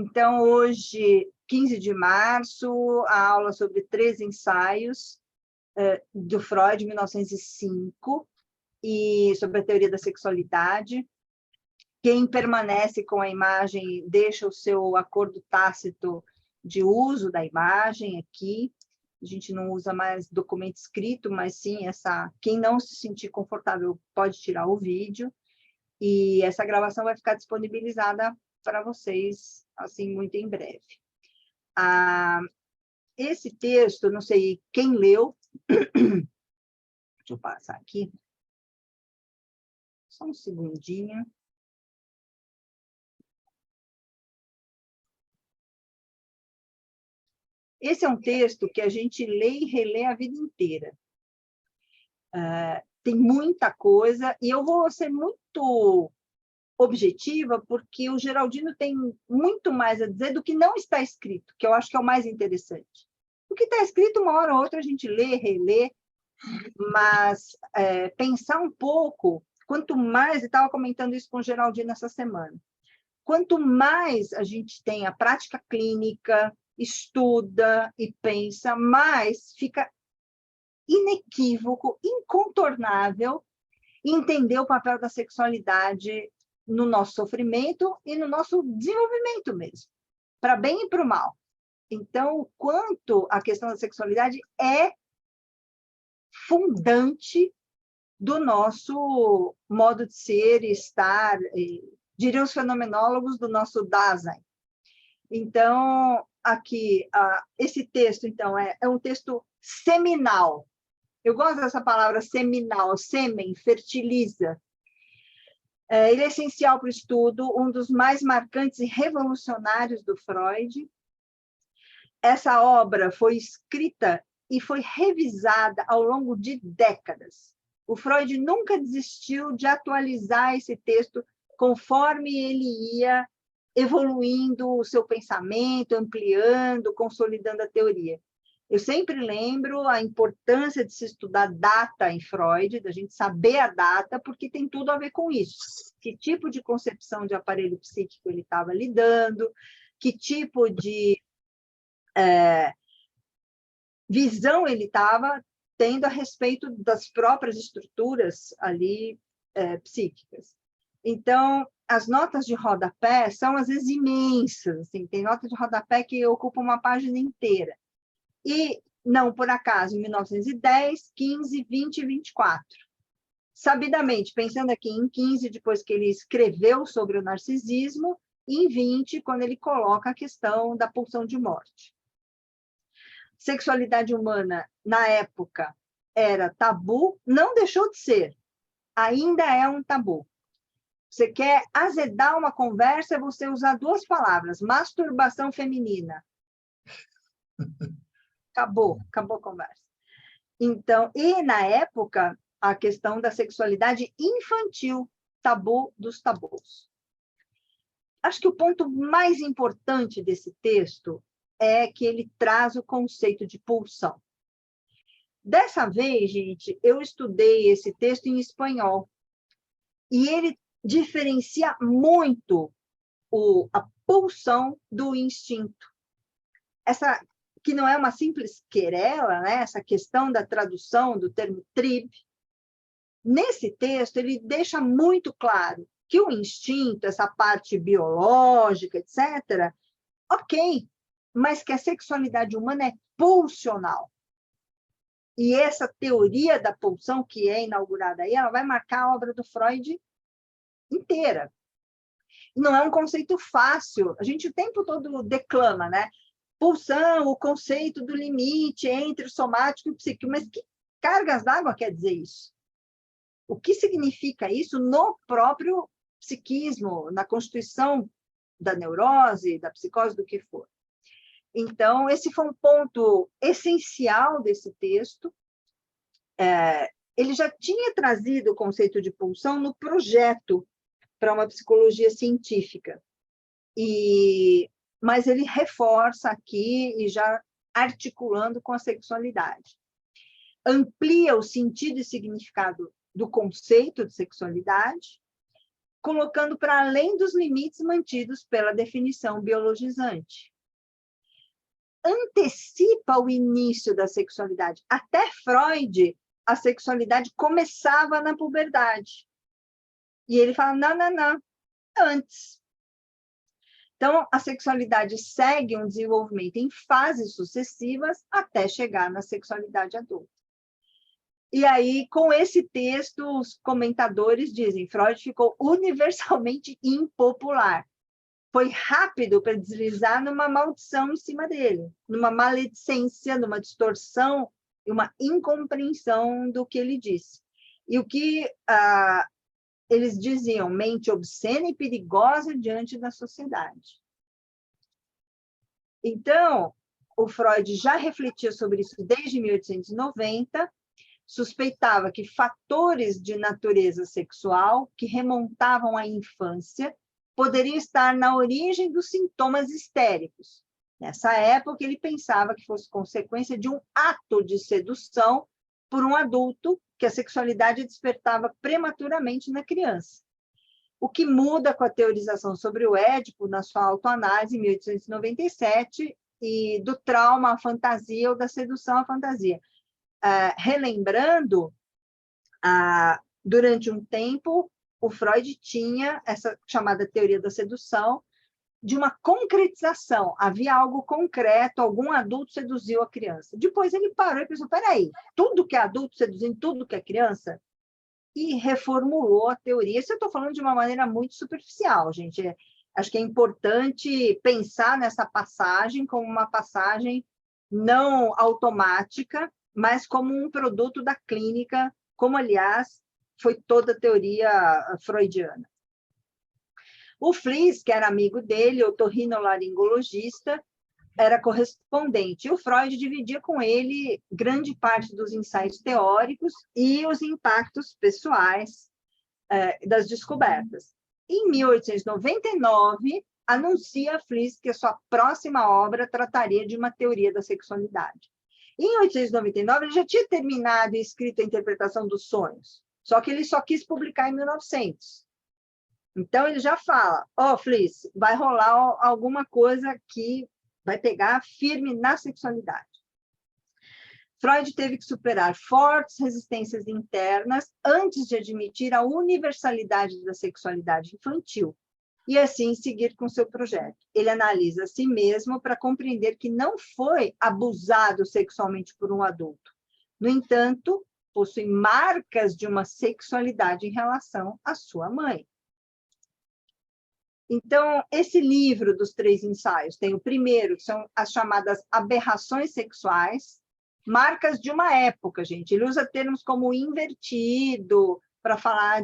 Então, hoje, 15 de março, a aula sobre 3 ensaios do Freud, 1905, e sobre a teoria da sexualidade. Quem permanece com a imagem deixa o seu acordo tácito de uso da imagem aqui. A gente não usa mais documento escrito, mas sim quem não se sentir confortável pode tirar o vídeo. E essa gravação vai ficar disponibilizada para vocês, assim, muito em breve. Esse texto, não sei quem leu, deixa eu passar aqui, só um segundinho. Esse é um texto que a gente lê e relê a vida inteira. Tem muita coisa, e eu vou ser muito objetiva, porque o Geraldino tem muito mais a dizer do que não está escrito, que eu acho que é o mais interessante. O que está escrito, uma hora ou outra, a gente lê, relê, mas pensar um pouco, quanto mais, eu estava comentando isso com o Geraldino essa semana, quanto mais a gente tem a prática clínica, estuda e pensa, mais fica inequívoco, incontornável, entender o papel da sexualidade no nosso sofrimento e no nosso desenvolvimento mesmo, para bem e para o mal. Então, o quanto a questão da sexualidade é fundante do nosso modo de ser e estar, diriam os fenomenólogos, do nosso Dasein. Então, aqui, esse texto, então, é um texto seminal. Eu gosto dessa palavra seminal, sêmen, fertiliza. Ele é essencial para o estudo, um dos mais marcantes e revolucionários do Freud. Essa obra foi escrita e foi revisada ao longo de décadas. O Freud nunca desistiu de atualizar esse texto conforme ele ia evoluindo o seu pensamento, ampliando, consolidando a teoria. Eu sempre lembro a importância de se estudar data em Freud, da gente saber a data, porque tem tudo a ver com isso. Que tipo de concepção de aparelho psíquico ele estava lidando, que tipo de visão ele estava tendo a respeito das próprias estruturas ali psíquicas. Então, as notas de rodapé são, às vezes, imensas. Assim, tem notas de rodapé que ocupam uma página inteira. E, não por acaso, em 1910, 15, 20 e 24. Sabidamente, pensando aqui em 15, depois que ele escreveu sobre o narcisismo, e em 20, quando ele coloca a questão da pulsão de morte. Sexualidade humana, na época, era tabu, não deixou de ser, ainda é um tabu. Você quer azedar uma conversa, é você usar 2 palavras, masturbação feminina. Acabou a conversa. Então, e na época, a questão da sexualidade infantil, tabu dos tabus. Acho que o ponto mais importante desse texto é que ele traz o conceito de pulsão. Dessa vez, gente, eu estudei esse texto em espanhol, e ele diferencia muito a pulsão do instinto. Essa que não é uma simples querela, né? Essa questão da tradução do termo trib. Nesse texto, ele deixa muito claro que o instinto, essa parte biológica, etc., ok, mas que a sexualidade humana é pulsional. E essa teoria da pulsão, que é inaugurada aí, ela vai marcar a obra do Freud inteira. Não é um conceito fácil. A gente o tempo todo declama, né? Pulsão, o conceito do limite entre o somático e o psíquico. Mas que cargas d'água quer dizer isso? O que significa isso no próprio psiquismo, na constituição da neurose, da psicose, do que for? Então, esse foi um ponto essencial desse texto. Ele já tinha trazido o conceito de pulsão no projeto para uma psicologia científica. Mas ele reforça aqui e já articulando com a sexualidade. Amplia o sentido e significado do conceito de sexualidade colocando para além dos limites mantidos pela definição biologizante. Antecipa o início da sexualidade. Até Freud, a sexualidade começava na puberdade. E ele fala, não, antes. Então, a sexualidade segue um desenvolvimento em fases sucessivas até chegar na sexualidade adulta. E aí, com esse texto, os comentadores dizem, Freud ficou universalmente impopular. Foi rápido para deslizar numa maldição em cima dele, numa maledicência, numa distorção e uma incompreensão do que ele disse. E o que eles diziam, mente obscena e perigosa diante da sociedade. Então, o Freud já refletia sobre isso desde 1890, suspeitava que fatores de natureza sexual que remontavam à infância poderiam estar na origem dos sintomas histéricos. Nessa época, ele pensava que fosse consequência de um ato de sedução por um adulto, que a sexualidade despertava prematuramente na criança. O que muda com a teorização sobre o Édipo, na sua autoanálise, em 1897, e do trauma à fantasia ou da sedução à fantasia. Relembrando, durante um tempo, o Freud tinha essa chamada teoria da sedução, de uma concretização. Havia algo concreto, algum adulto seduziu a criança. Depois ele parou e pensou, peraí, tudo que é adulto seduzindo tudo que é criança? E reformulou a teoria. Isso eu estou falando de uma maneira muito superficial, gente. Acho que é importante pensar nessa passagem como uma passagem não automática, mas como um produto da clínica, como, aliás, foi toda a teoria freudiana. O Fliess, que era amigo dele, otorrinolaringologista, era correspondente. E o Freud dividia com ele grande parte dos ensaios teóricos e os impactos pessoais das descobertas. Em 1899, anuncia Fliess que a sua próxima obra trataria de uma teoria da sexualidade. Em 1899, ele já tinha terminado e escrito a interpretação dos sonhos, só que ele só quis publicar em 1900. Então, ele já fala, Fliess, vai rolar alguma coisa que vai pegar firme na sexualidade. Freud teve que superar fortes resistências internas antes de admitir a universalidade da sexualidade infantil e, assim, seguir com seu projeto. Ele analisa a si mesmo para compreender que não foi abusado sexualmente por um adulto. No entanto, possui marcas de uma sexualidade em relação à sua mãe. Então, esse livro dos 3 ensaios tem o primeiro, que são as chamadas aberrações sexuais, marcas de uma época, gente. Ele usa termos como invertido para falar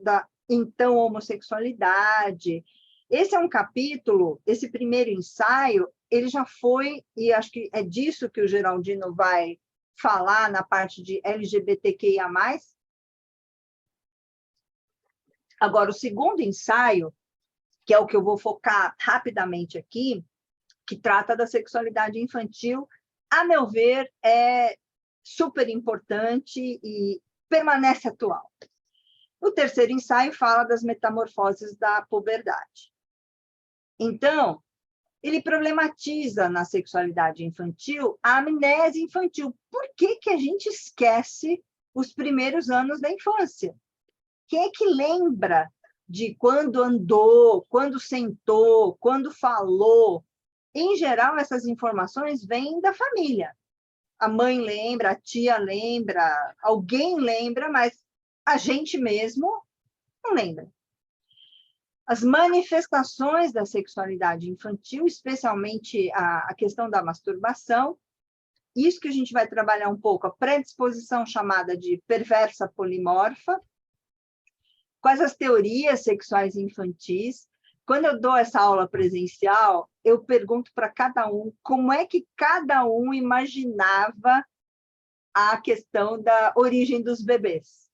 da então homossexualidade. Esse é um capítulo, esse primeiro ensaio, ele já foi, e acho que é disso que o Geraldino vai falar na parte de LGBTQIA+. Agora, o segundo ensaio, que é o que eu vou focar rapidamente aqui, que trata da sexualidade infantil, a meu ver, é super importante e permanece atual. O terceiro ensaio fala das metamorfoses da puberdade. Então, ele problematiza na sexualidade infantil a amnésia infantil. Por que que a gente esquece os primeiros anos da infância? Quem é que lembra de quando andou, quando sentou, quando falou? Em geral, essas informações vêm da família. A mãe lembra, a tia lembra, alguém lembra, mas a gente mesmo não lembra. As manifestações da sexualidade infantil, especialmente a questão da masturbação, isso que a gente vai trabalhar um pouco, a predisposição chamada de perversa polimorfa, quais as teorias sexuais infantis. Quando eu dou essa aula presencial, eu pergunto para cada um como é que cada um imaginava a questão da origem dos bebês.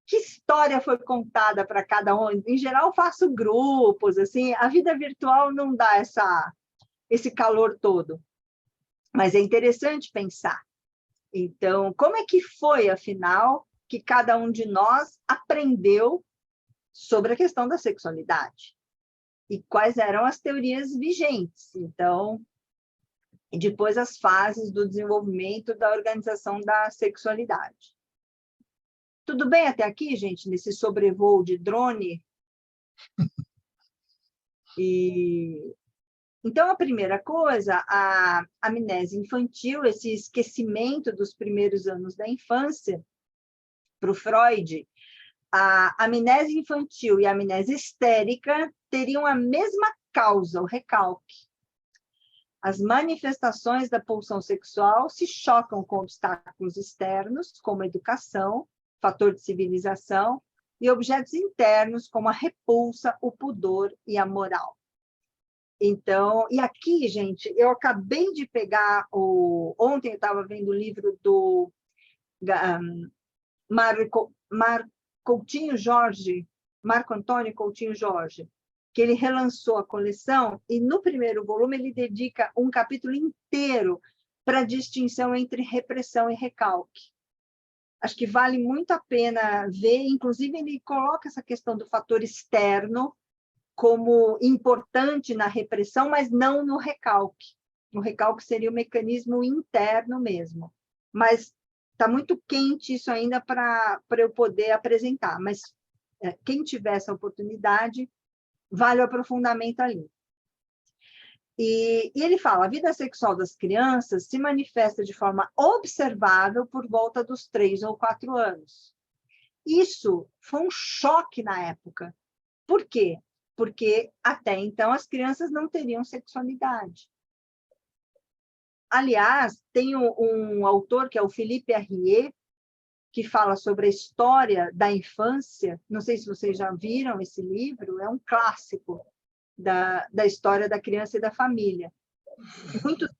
Que história foi contada para cada um? Em geral, eu faço grupos, assim, a vida virtual não dá esse calor todo. Mas é interessante pensar. Então, como é que foi, afinal, que cada um de nós aprendeu sobre a questão da sexualidade e quais eram as teorias vigentes. Então, e depois as fases do desenvolvimento da organização da sexualidade. Tudo bem até aqui, gente, nesse sobrevoo de drone? Então, a primeira coisa, a amnésia infantil, esse esquecimento dos primeiros anos da infância, para o Freud, a amnésia infantil e a amnésia histérica teriam a mesma causa, o recalque. As manifestações da pulsão sexual se chocam com obstáculos externos, como a educação, fator de civilização, e objetos internos, como a repulsa, o pudor e a moral. Então, e aqui, gente, eu acabei de pegar ontem eu estava vendo o livro do Marco Antônio Coutinho Jorge, que ele relançou a coleção, e no primeiro volume ele dedica um capítulo inteiro para a distinção entre repressão e recalque. Acho que vale muito a pena ver, inclusive ele coloca essa questão do fator externo como importante na repressão, mas não no recalque. O recalque seria o mecanismo interno mesmo. Mas está muito quente isso ainda para eu poder apresentar. Mas quem tiver essa oportunidade, vale o aprofundamento ali. E ele fala, a vida sexual das crianças se manifesta de forma observável por volta dos 3 ou 4 anos. Isso foi um choque na época. Por quê? Porque até então as crianças não teriam sexualidade. Aliás, tem um autor, que é o Philippe Arrier, que fala sobre a história da infância. Não sei se vocês já viram esse livro, é um clássico da história da criança e da família.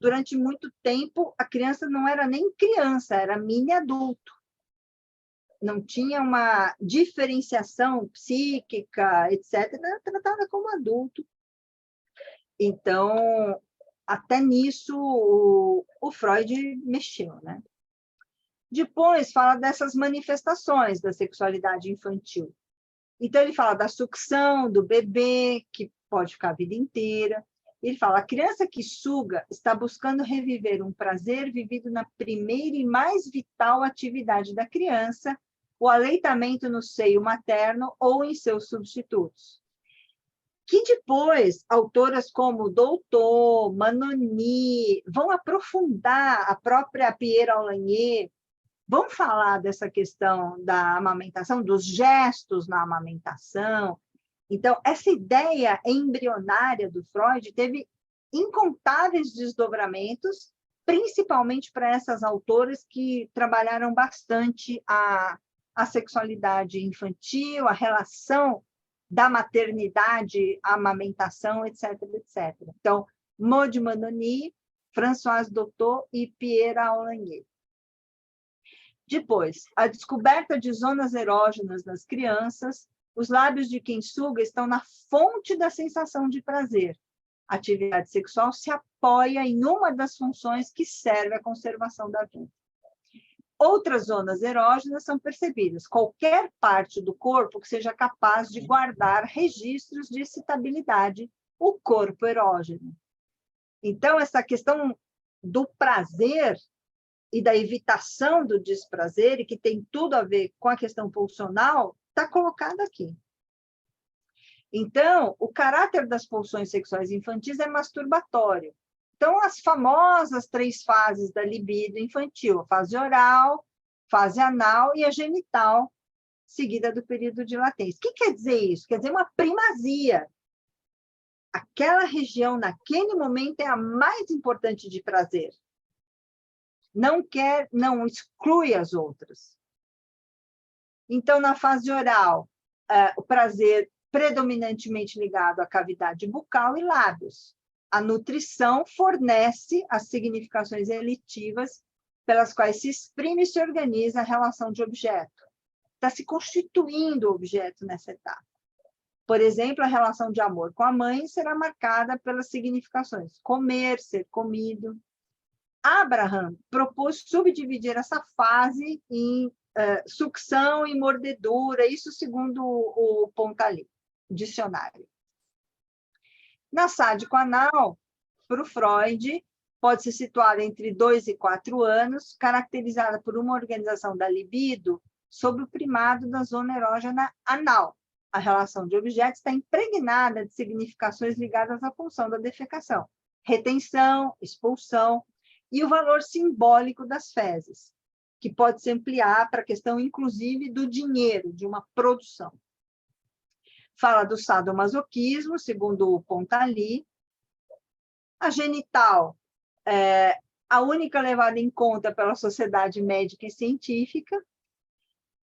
Durante muito tempo, a criança não era nem criança, era mini adulto. Não tinha uma diferenciação psíquica, etc., era tratada como adulto. Então, até nisso, o Freud mexeu, né? Depois, fala dessas manifestações da sexualidade infantil. Então, ele fala da sucção do bebê, que pode ficar a vida inteira. Ele fala, a criança que suga está buscando reviver um prazer vivido na primeira e mais vital atividade da criança, o aleitamento no seio materno ou em seus substitutos. Que depois, autoras como Doutor, Manoni, vão aprofundar, a própria Pierre Aulagnier, vão falar dessa questão da amamentação, dos gestos na amamentação. Então, essa ideia embrionária do Freud teve incontáveis desdobramentos, principalmente para essas autoras que trabalharam bastante a sexualidade infantil, a relação da maternidade, a amamentação, etc., etc. Então, Maud Manoni, Françoise Doutor e Pierre Aulagnier. Depois, a descoberta de zonas erógenas nas crianças, os lábios de quem suga estão na fonte da sensação de prazer. A atividade sexual se apoia em uma das funções que serve à conservação da vida. Outras zonas erógenas são percebidas, qualquer parte do corpo que seja capaz de guardar registros de excitabilidade, o corpo erógeno. Então, essa questão do prazer e da evitação do desprazer, e que tem tudo a ver com a questão pulsional, está colocada aqui. Então, o caráter das pulsões sexuais infantis é masturbatório. Então, as famosas 3 fases da libido infantil, a fase oral, fase anal e a genital, seguida do período de latência. O que quer dizer isso? Quer dizer uma primazia. Aquela região, naquele momento, é a mais importante de prazer. Não exclui as outras. Então, na fase oral, o prazer predominantemente ligado à cavidade bucal e lábios. A nutrição fornece as significações elitivas pelas quais se exprime e se organiza a relação de objeto. Está se constituindo o objeto nessa etapa. Por exemplo, a relação de amor com a mãe será marcada pelas significações comer, ser comido. Abraham propôs subdividir essa fase em sucção e mordedura, isso segundo o Pontali, dicionário. Na sádico-anal, para o Freud, pode se situar entre 2 e 4 anos, caracterizada por uma organização da libido sob o primado da zona erógena anal. A relação de objetos está impregnada de significações ligadas à função da defecação, retenção, expulsão e o valor simbólico das fezes, que pode se ampliar para a questão, inclusive, do dinheiro, de uma produção. Fala do sadomasoquismo, segundo o Pontali. A genital é a única levada em conta pela sociedade médica e científica.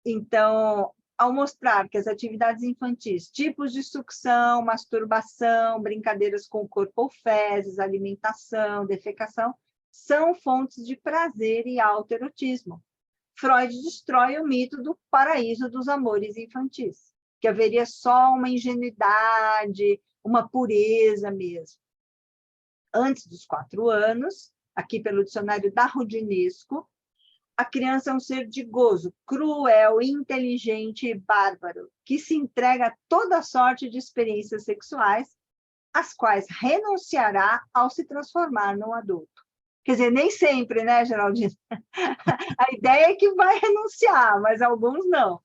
Então, ao mostrar que as atividades infantis, tipos de sucção, masturbação, brincadeiras com o corpo ou fezes, alimentação, defecação, são fontes de prazer e autoerotismo. Freud destrói o mito do paraíso dos amores infantis, que haveria só uma ingenuidade, uma pureza mesmo. Antes dos 4 anos, aqui pelo dicionário da Rudinesco, a criança é um ser de gozo, cruel, inteligente e bárbaro, que se entrega a toda sorte de experiências sexuais, às quais renunciará ao se transformar num adulto. Quer dizer, nem sempre, né, Geraldine? A ideia é que vai renunciar, mas alguns não.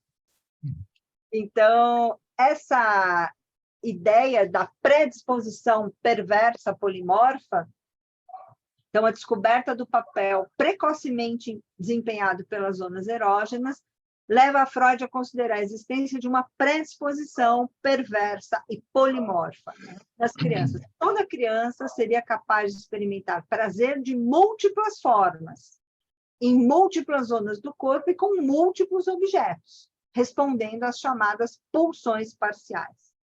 Então, essa ideia da predisposição perversa polimorfa, então, a descoberta do papel precocemente desempenhado pelas zonas erógenas leva a Freud a considerar a existência de uma predisposição perversa e polimorfa nas crianças. Toda criança seria capaz de experimentar prazer de múltiplas formas, em múltiplas zonas do corpo e com múltiplos objetos, respondendo às chamadas pulsões parciais.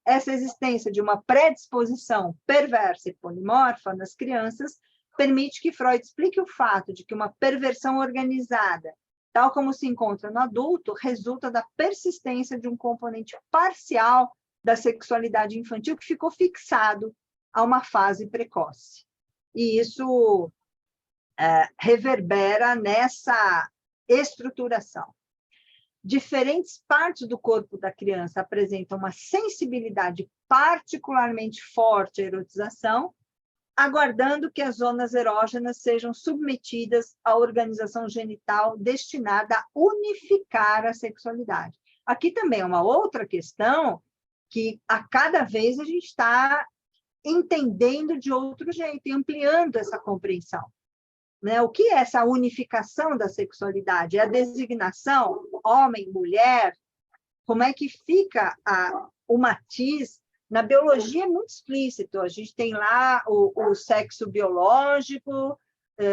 Essa existência de uma predisposição perversa e polimorfa nas crianças permite que Freud explique o fato de que uma perversão organizada, tal como se encontra no adulto, resulta da persistência de um componente parcial da sexualidade infantil que ficou fixado a uma fase precoce. E isso reverbera nessa estruturação. Diferentes partes do corpo da criança apresentam uma sensibilidade particularmente forte à erotização, aguardando que as zonas erógenas sejam submetidas à organização genital destinada a unificar a sexualidade. Aqui também é uma outra questão que a cada vez a gente está entendendo de outro jeito e ampliando essa compreensão. Né? O que é essa unificação da sexualidade? É a designação homem, mulher? Como é que fica o matiz? Na biologia é muito explícito. A gente tem lá o sexo biológico,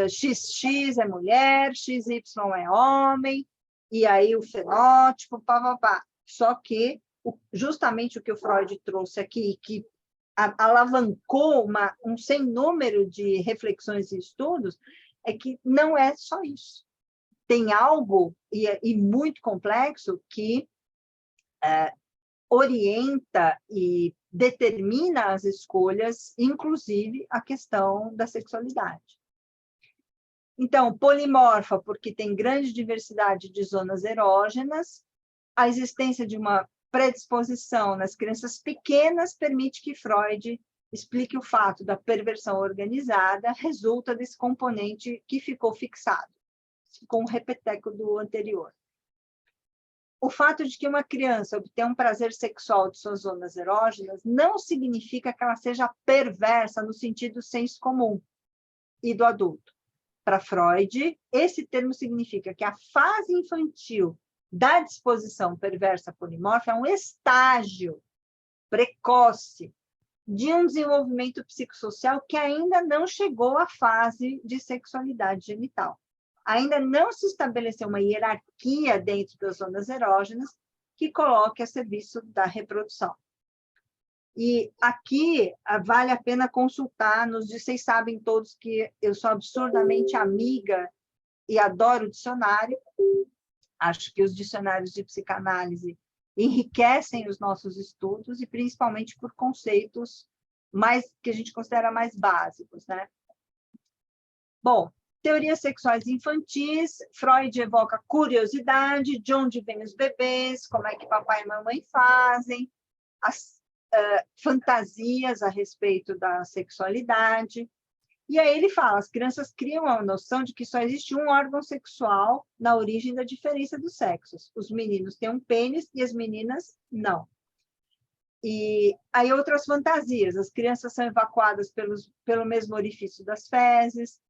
XX é mulher, XY é homem, e aí o fenótipo, pá. Só que justamente o que o Freud trouxe aqui, que alavancou um sem número de reflexões e estudos, é que não é só isso. Tem algo, e muito complexo, que orienta e determina as escolhas, inclusive a questão da sexualidade. Então, polimorfa, porque tem grande diversidade de zonas erógenas, a existência de uma predisposição nas crianças pequenas permite que Freud explique o fato da perversão organizada, resulta desse componente que ficou fixado, com o repeteco do anterior. O fato de que uma criança obtenha um prazer sexual de suas zonas erógenas não significa que ela seja perversa no sentido senso comum e do adulto. Para Freud, esse termo significa que a fase infantil da disposição perversa polimorfa é um estágio precoce de um desenvolvimento psicossocial que ainda não chegou à fase de sexualidade genital. Ainda não se estabeleceu uma hierarquia dentro das zonas erógenas que coloque a serviço da reprodução. E aqui vale a pena consultar, vocês sabem todos que eu sou absurdamente amiga e adoro o dicionário. Acho que os dicionários de psicanálise enriquecem os nossos estudos, e principalmente por conceitos que a gente considera mais básicos, né? Bom, Teorias sexuais infantis, Freud evoca curiosidade, de onde vêm os bebês, como é que papai e mamãe fazem, as fantasias a respeito da sexualidade. E aí ele fala, as crianças criam a noção de que só existe um órgão sexual na origem da diferença dos sexos. Os meninos têm um pênis e as meninas não. E aí outras fantasias, as crianças são evacuadas pelo mesmo orifício das fezes,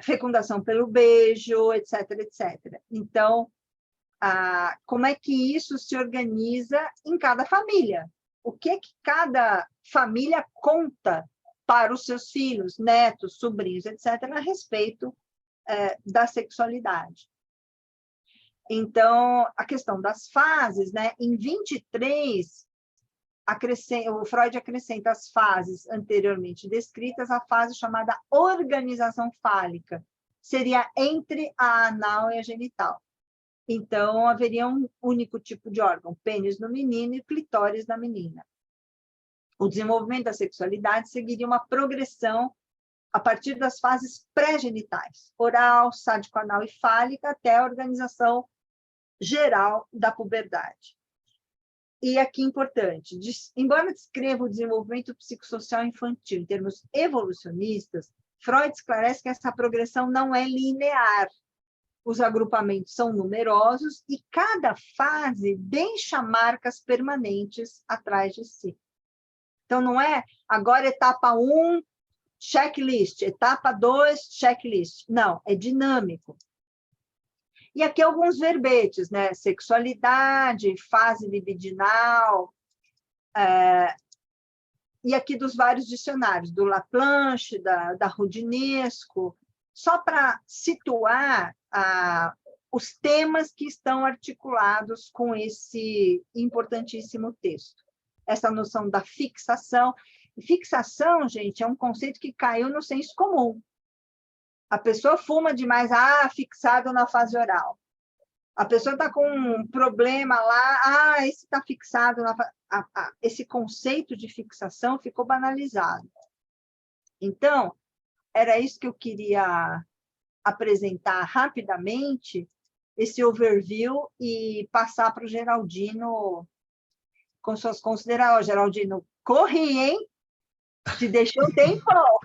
fecundação pelo beijo, etc, etc. Então, como é que isso se organiza em cada família? O que cada família conta para os seus filhos, netos, sobrinhos, etc., a respeito da sexualidade. Então, a questão das fases, né? Em 23, o Freud acrescenta as fases anteriormente descritas, a fase chamada organização fálica, seria entre a anal e a genital. Então, haveria um único tipo de órgão, pênis no menino e clitóris na menina. O desenvolvimento da sexualidade seguiria uma progressão a partir das fases pré-genitais, oral, sádico-anal e fálica, até a organização geral da puberdade. E aqui importante, embora descreva o desenvolvimento psicossocial infantil em termos evolucionistas, Freud esclarece que essa progressão não é linear. Os agrupamentos são numerosos e cada fase deixa marcas permanentes atrás de si. Então, não é agora etapa 1, checklist, etapa 2, checklist. Não, é dinâmico. E aqui alguns verbetes, né? Sexualidade, fase libidinal, e aqui dos vários dicionários, do Laplanche, da Roudinesco, só para situar os temas que estão articulados com esse importantíssimo texto. Essa noção da fixação. E fixação, gente, é um conceito que caiu no senso comum. A pessoa fuma demais, fixado na fase oral. A pessoa está com um problema lá, esse está fixado na esse conceito de fixação ficou banalizado. Então, era isso que eu queria apresentar rapidamente, esse overview, e passar para o Geraldino com suas considerações. Geraldino, corri, hein? Te deixou um tempão.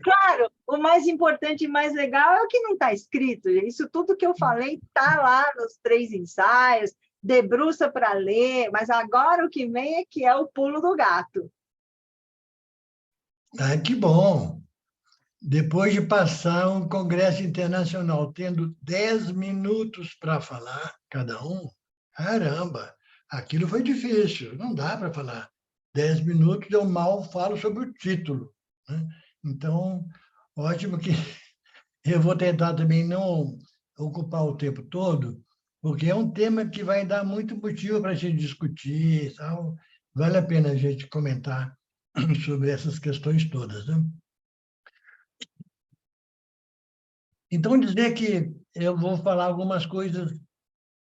Claro, o mais importante e mais legal é o que não está escrito. Isso tudo que eu falei está lá nos 3 ensaios, debruça para ler, mas agora o que vem é que é o pulo do gato. Que bom! Depois de passar um congresso internacional tendo 10 minutos para falar, cada um, caramba, aquilo foi difícil, não dá para falar. 10 minutos eu mal falo sobre o título, né? Então, ótimo que eu vou tentar também não ocupar o tempo todo, porque é um tema que vai dar muito motivo para a gente discutir, tal. Vale a pena a gente comentar sobre essas questões todas, né? Então, dizer que eu vou falar algumas coisas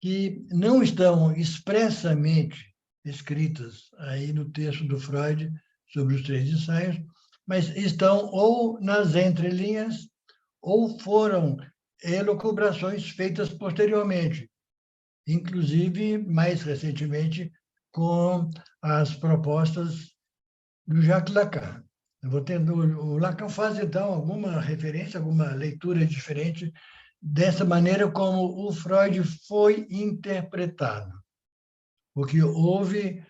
que não estão expressamente escritas aí no texto do Freud sobre os 3 ensaios, mas estão ou nas entrelinhas ou foram elucubrações feitas posteriormente, inclusive, mais recentemente, com as propostas do Jacques Lacan. O Lacan faz, então, alguma referência, alguma leitura diferente dessa maneira como o Freud foi interpretado. Porque houve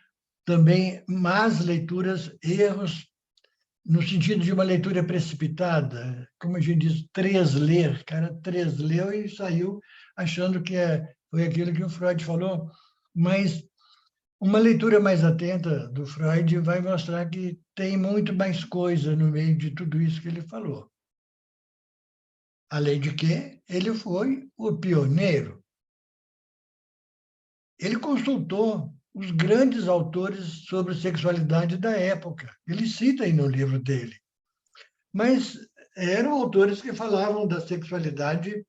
também más leituras, erros, no sentido de uma leitura precipitada, como a gente diz, tresler. O cara tresleu e saiu achando que foi aquilo que o Freud falou, mas uma leitura mais atenta do Freud vai mostrar que tem muito mais coisa no meio de tudo isso que ele falou. Além de que ele foi o pioneiro. Ele consultou os grandes autores sobre sexualidade da época. Ele cita aí no livro dele. Mas eram autores que falavam da sexualidade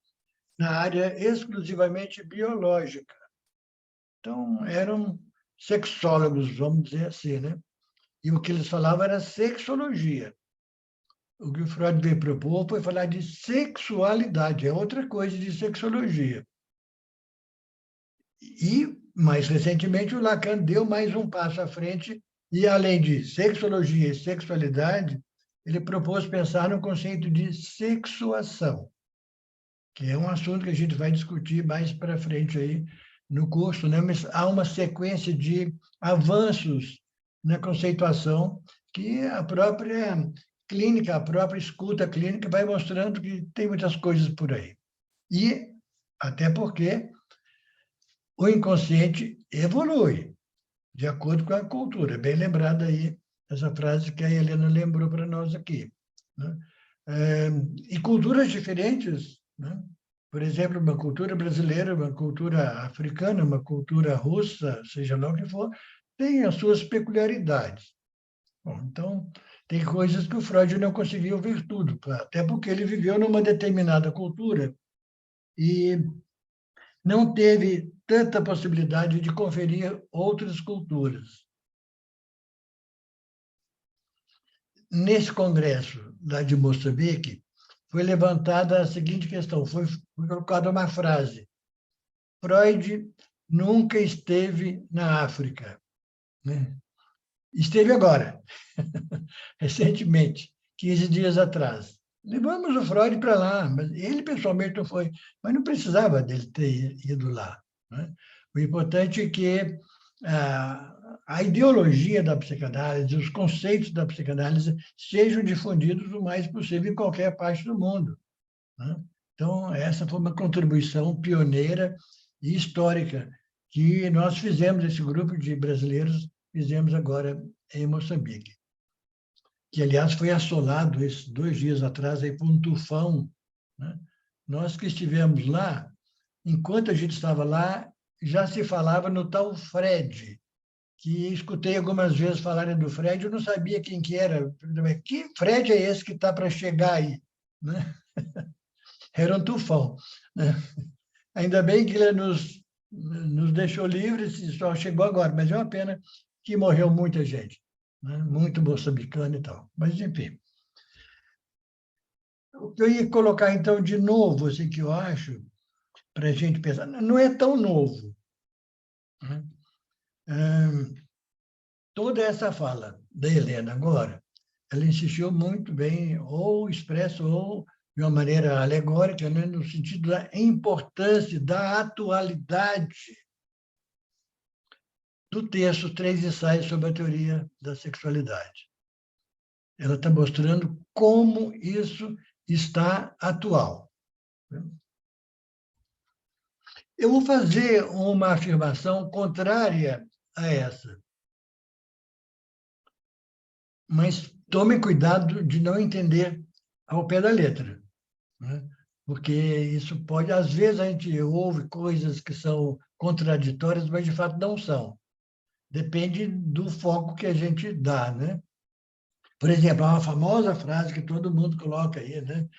na área exclusivamente biológica. Então, eram sexólogos, vamos dizer assim, né? E o que eles falavam era sexologia. o que o Freud veio propor foi falar de sexualidade, é outra coisa de sexologia. E, mais recentemente, o Lacan deu mais um passo à frente e, além de sexologia e sexualidade, ele propôs pensar no conceito de sexuação, que é um assunto que a gente vai discutir mais para frente aí no curso, né? Mas há uma sequência de avanços na conceituação que a própria clínica, a própria escuta clínica vai mostrando que tem muitas coisas por aí. E até porque o inconsciente evolui de acordo com a cultura. Bem lembrada aí essa frase que a Helena lembrou para nós aqui, né? E culturas diferentes, né? Por exemplo, uma cultura brasileira, uma cultura africana, uma cultura russa, seja lá o que for, tem as suas peculiaridades. Bom, então, tem coisas que o Freud não conseguiu ver tudo, até porque ele viveu numa determinada cultura e não teve tanta possibilidade de conferir outras culturas. Nesse congresso lá de Moçambique, foi levantada a seguinte questão, foi colocada uma frase: Freud nunca esteve na África, né? Esteve agora, recentemente, 15 dias atrás. Levamos o Freud para lá, mas ele pessoalmente não foi, mas não precisava dele ter ido lá, né? O importante é que a ideologia da psicanálise, os conceitos da psicanálise sejam difundidos o mais possível em qualquer parte do mundo, né? Então, essa foi uma contribuição pioneira e histórica que nós fizemos, esse grupo de brasileiros, fizemos agora em Moçambique, que, aliás, foi assolado esses 2 dias atrás aí por um tufão, né? Nós que estivemos lá, enquanto a gente estava lá, já se falava no tal Fred, que escutei algumas vezes falarem do Fred, eu não sabia quem que era. Que Fred é esse que está para chegar aí, né? Era um tufão, né? Ainda bem que ele nos deixou livres e só chegou agora, mas é uma pena que morreu muita gente, né? Muito moçambicano e tal. Mas, enfim. O que eu ia colocar, então, de novo, assim, que eu acho, para a gente pensar, não é tão novo, né? Toda essa fala da Helena agora, ela insistiu muito bem, ou expressa, ou de uma maneira alegórica, né, no sentido da importância da atualidade do texto Três Ensaios sobre a Teoria da Sexualidade. Ela está mostrando como isso está atual. Eu vou fazer uma afirmação contrária a essa, mas tome cuidado de não entender ao pé da letra, né? Porque isso pode, às vezes a gente ouve coisas que são contraditórias, mas de fato não são. Depende do foco que a gente dá, né? Por exemplo, há uma famosa frase que todo mundo coloca aí, né?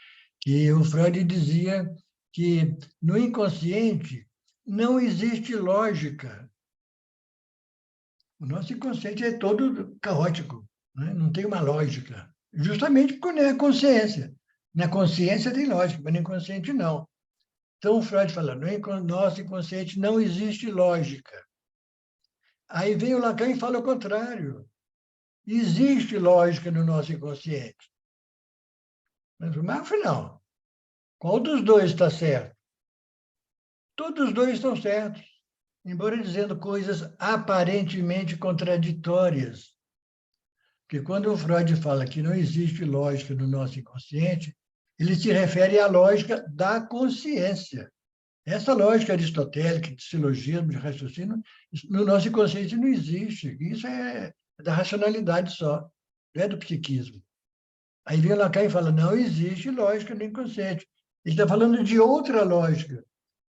Que o Freud dizia que no inconsciente não existe lógica. O nosso inconsciente é todo caótico, né? Não tem uma lógica. Justamente porque não é consciência. Na consciência tem lógica, mas no inconsciente não. Então, o Freud fala, no nosso inconsciente não existe lógica. Aí vem o Lacan e fala o contrário. Existe lógica no nosso inconsciente. Mas, afinal, qual dos dois está certo? Todos os dois estão certos, embora dizendo coisas aparentemente contraditórias. Porque quando o Freud fala que não existe lógica no nosso inconsciente, ele se refere à lógica da consciência. Essa lógica aristotélica de silogismo, de raciocínio, no nosso inconsciente não existe. Isso é da racionalidade só, não é do psiquismo. Aí vem Lacan e fala, não existe lógica no inconsciente. Ele está falando de outra lógica,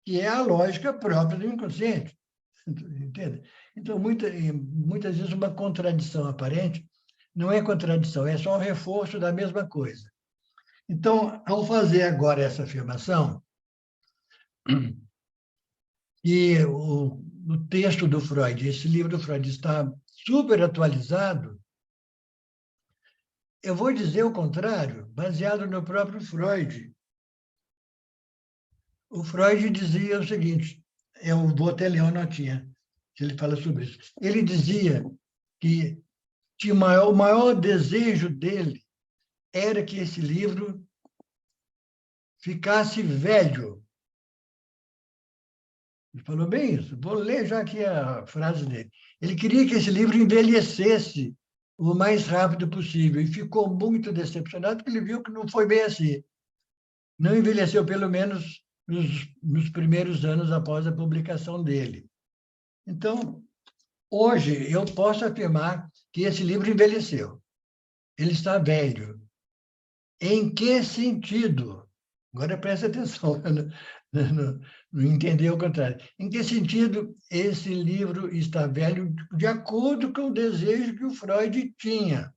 que é a lógica própria do inconsciente. Entende? Então, muitas vezes, uma contradição aparente não é contradição, é só um reforço da mesma coisa. Então, ao fazer agora essa afirmação, e o texto do Freud, esse livro do Freud está super atualizado, eu vou dizer o contrário, baseado no próprio Freud. O Freud dizia o seguinte, eu vou até ler uma notinha, que ele fala sobre isso. Ele dizia que o maior desejo dele era que esse livro ficasse velho. Ele falou bem isso. Vou ler já aqui a frase dele. Ele queria que esse livro envelhecesse o mais rápido possível e ficou muito decepcionado porque ele viu que não foi bem assim. Não envelheceu, pelo menos, nos primeiros anos após a publicação dele. Então, hoje, eu posso afirmar que esse livro envelheceu. Ele está velho. Em que sentido? Agora presta atenção, não entender o contrário. Em que sentido esse livro está velho de acordo com o desejo que o Freud tinha?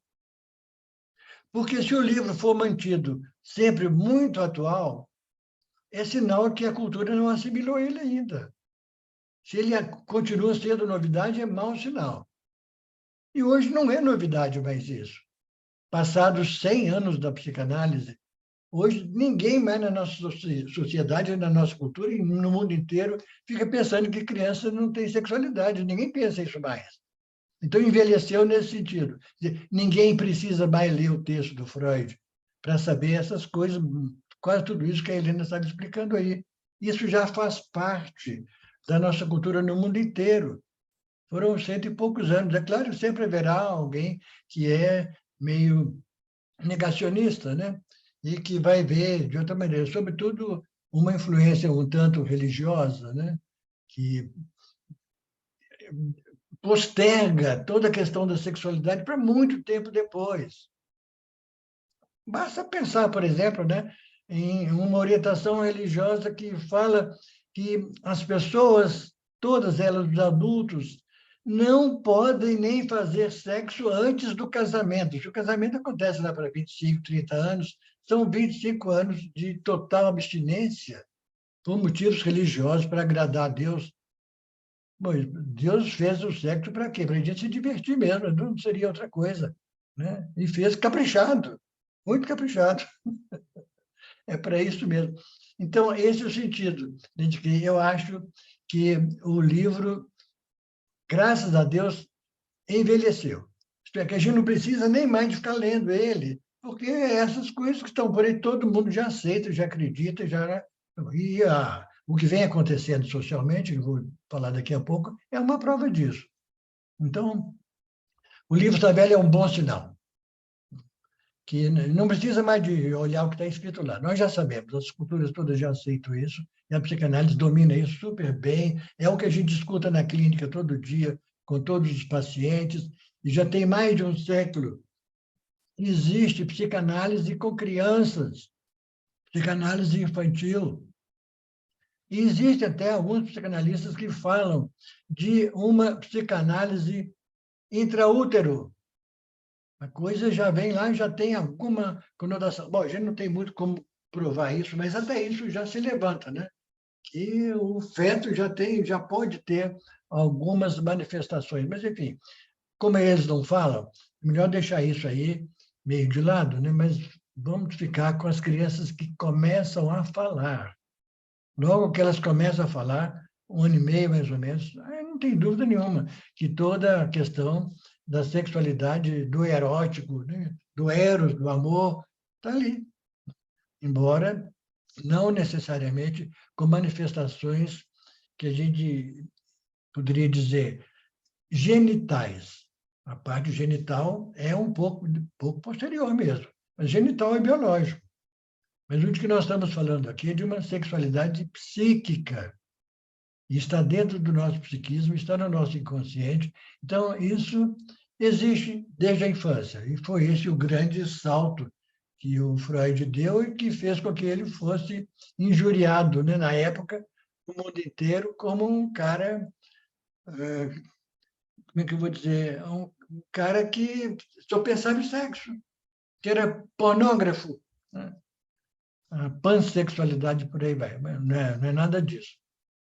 Porque se o livro for mantido sempre muito atual, é sinal que a cultura não assimilou ele ainda. Se ele continua sendo novidade, é mau sinal. E hoje não é novidade mais isso. Passados 100 anos da psicanálise, hoje ninguém mais na nossa sociedade, na nossa cultura e no mundo inteiro fica pensando que criança não tem sexualidade. Ninguém pensa isso mais. Então, envelheceu nesse sentido. Ninguém precisa mais ler o texto do Freud para saber essas coisas, quase tudo isso que a Helena estava explicando aí. Isso já faz parte da nossa cultura no mundo inteiro. Foram 100 e poucos anos. É claro, sempre haverá alguém que é meio negacionista, né? E que vai ver de outra maneira, sobretudo uma influência um tanto religiosa, né? Que posterga toda a questão da sexualidade para muito tempo depois. Basta pensar, por exemplo, né, em uma orientação religiosa que fala que as pessoas, todas elas, os adultos, não podem nem fazer sexo antes do casamento. Se o casamento acontece lá para 25, 30 anos, são 25 anos de total abstinência por motivos religiosos, para agradar a Deus. Bom, Deus fez o sexo para quê? Para a gente se divertir mesmo, não seria outra coisa. Né? E fez caprichado, muito caprichado. É para isso mesmo. Então, esse é o sentido de que eu acho que o livro, graças a Deus, envelheceu. Isto é, que a gente não precisa nem mais de ficar lendo ele, porque essas coisas que estão por aí, todo mundo já aceita, já acredita, já... E o que vem acontecendo socialmente, eu vou falar daqui a pouco, é uma prova disso. Então, o livro está velho é um bom sinal, que não precisa mais de olhar o que está escrito lá. Nós já sabemos, as culturas todas já aceitam isso, e a psicanálise domina isso super bem, é o que a gente escuta na clínica todo dia, com todos os pacientes, e já tem mais de um século. Existe psicanálise com crianças, psicanálise infantil. E existem até alguns psicanalistas que falam de uma psicanálise intraútero. A coisa já vem lá, já tem alguma conotação. Bom, a gente não tem muito como provar isso, mas até isso já se levanta, né? Que o feto já pode ter algumas manifestações. Mas, enfim, como eles não falam, melhor deixar isso aí meio de lado, né? Mas vamos ficar com as crianças que começam a falar. Logo que elas começam a falar, 1 ano e meio, mais ou menos, aí não tem dúvida nenhuma que toda a questão da sexualidade, do erótico, né? Do eros, do amor, está ali. Embora não necessariamente com manifestações que a gente poderia dizer genitais. A parte genital é um pouco posterior mesmo, mas genital é biológico. Mas o que nós estamos falando aqui é de uma sexualidade psíquica. E está dentro do nosso psiquismo, está no nosso inconsciente. Então, isso existe desde a infância. E foi esse o grande salto que o Freud deu e que fez com que ele fosse injuriado, né, na época, no mundo inteiro, como um cara, como é que eu vou dizer, um cara que só pensava em sexo, que era pornógrafo, né? A pansexualidade por aí vai, mas não é nada disso.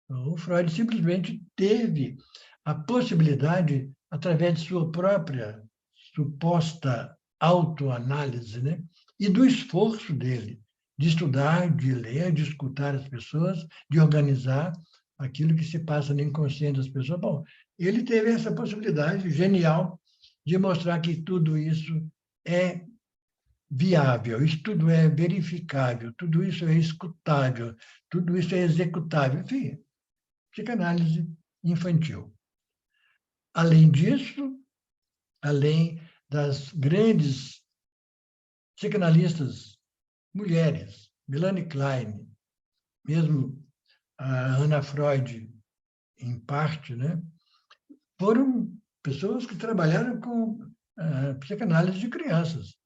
O Freud simplesmente teve a possibilidade, através de sua própria suposta autoanálise, né? E do esforço dele de estudar, de ler, de escutar as pessoas, de organizar aquilo que se passa no inconsciente das pessoas. Bom, ele teve essa possibilidade genial de mostrar que tudo isso é viável, isso tudo é verificável, tudo isso é escutável, tudo isso é executável. Enfim, psicanálise infantil. Além disso, além das grandes psicanalistas mulheres, Melanie Klein, mesmo a Anna Freud, em parte, né, foram pessoas que trabalharam com psicanálise de crianças.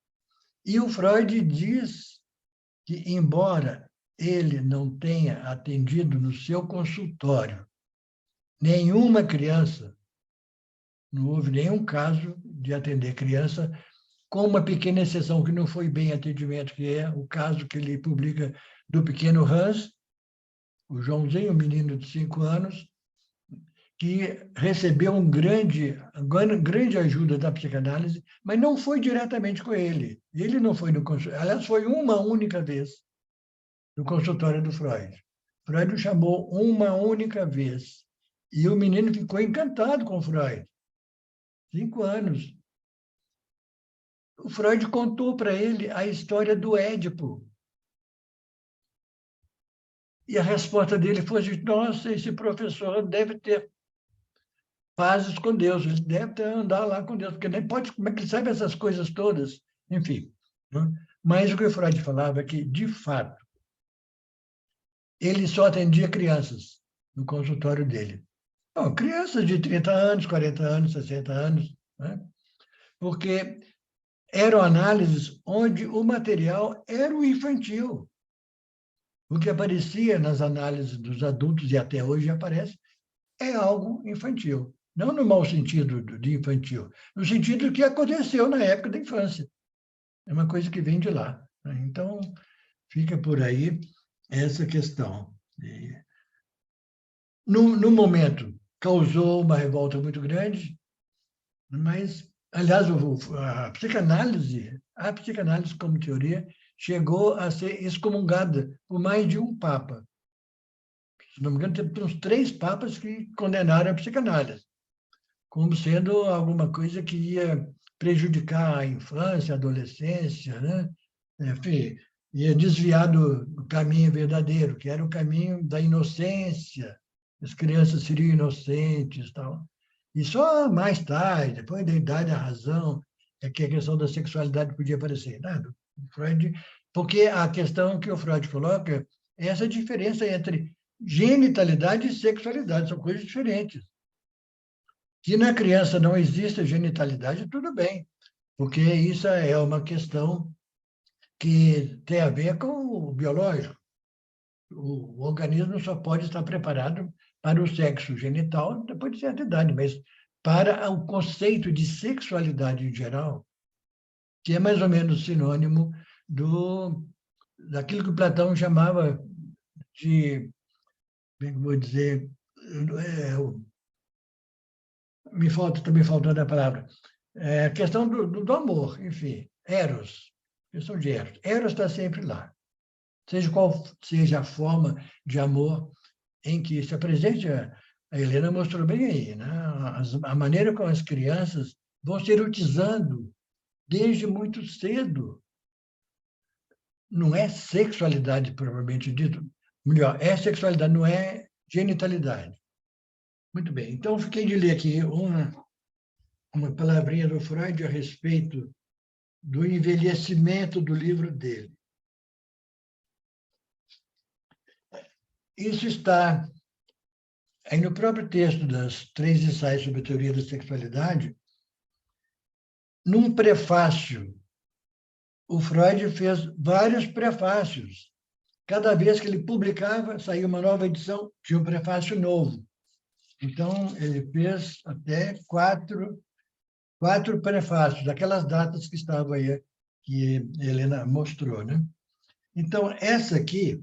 E o Freud diz que, embora ele não tenha atendido no seu consultório nenhuma criança, não houve nenhum caso de atender criança, com uma pequena exceção que não foi bem atendimento, que é o caso que ele publica do pequeno Hans, o Joãozinho, um menino de 5 anos, que recebeu grande ajuda da psicanálise, mas não foi diretamente com ele. Ele não foi no consultório. Aliás, foi uma única vez no consultório do Freud. Freud o chamou uma única vez. E o menino ficou encantado com Freud. 5 anos. O Freud contou para ele a história do Édipo. E a resposta dele foi assim: nossa, esse professor deve ter pazes com Deus, ele deve ter andar lá com Deus, porque nem pode, como é que ele sabe essas coisas todas? Enfim. Né? Mas o que o Freud falava é que, de fato, ele só atendia crianças no consultório dele. Bom, crianças de 30 anos, 40 anos, 60 anos, né? Porque eram análises onde o material era o infantil. O que aparecia nas análises dos adultos, e até hoje aparece, é algo infantil. Não no mau sentido de infantil, no sentido que aconteceu na época da infância. É uma coisa que vem de lá. Então, fica por aí essa questão. No momento, causou uma revolta muito grande, mas, aliás, a psicanálise como teoria, chegou a ser excomungada por mais de um papa. Se não me engano, teve uns 3 papas que condenaram a psicanálise como sendo alguma coisa que ia prejudicar a infância, a adolescência, né? Enfim, ia desviar do caminho verdadeiro, que era o caminho da inocência. As crianças seriam inocentes, tal. E só mais tarde, depois da idade da razão, é que a questão da sexualidade podia aparecer. Nada. Freud, porque a questão que o Freud coloca é essa diferença entre genitalidade e sexualidade, são coisas diferentes. Que na criança não existe genitalidade, tudo bem, porque isso é uma questão que tem a ver com o biológico. O organismo só pode estar preparado para o sexo genital depois de certa idade, mas para o conceito de sexualidade em geral, que é mais ou menos sinônimo daquilo que Platão chamava de, como é que eu vou dizer, está me faltando a palavra, a questão do amor, enfim, Eros, questão de Eros. Eros está sempre lá. Seja qual seja a forma de amor em que se apresente, a Helena mostrou bem aí, né? A maneira como as crianças vão se erotizando desde muito cedo. Não é sexualidade, propriamente dito. Melhor, é sexualidade, não é genitalidade. Muito bem. Então, fiquei de ler aqui uma palavrinha do Freud a respeito do envelhecimento do livro dele. Isso está aí no próprio texto das 3 ensaios sobre a teoria da sexualidade. Num prefácio, o Freud fez vários prefácios. Cada vez que ele publicava, saía uma nova edição, tinha um prefácio novo. Então, ele fez até 4 prefácios, daquelas datas que estavam aí, que a Helena mostrou, né? Então, essa aqui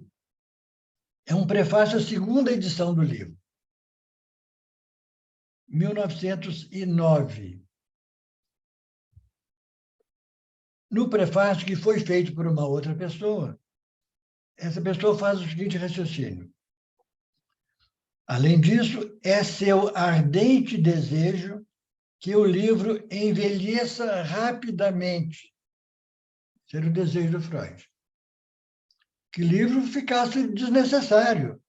é um prefácio à 2ª edição do livro, 1909. no prefácio que foi feito por uma outra pessoa, essa pessoa faz o seguinte raciocínio. Além disso, é seu ardente desejo que o livro envelheça rapidamente. Esse era o desejo do Freud. Que o livro ficasse desnecessário,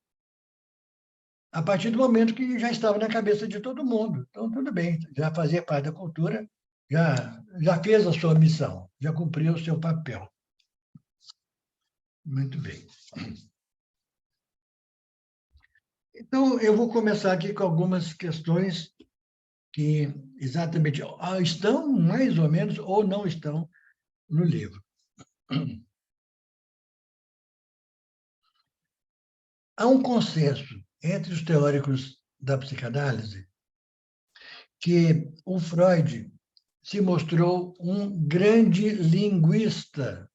a partir do momento que já estava na cabeça de todo mundo. Então, tudo bem, já fazia parte da cultura, já fez a sua missão, já cumpriu o seu papel. Muito bem. Então, eu vou começar aqui com algumas questões que exatamente estão, mais ou menos, ou não estão no livro. Há um consenso entre os teóricos da psicanálise que o Freud se mostrou um grande linguista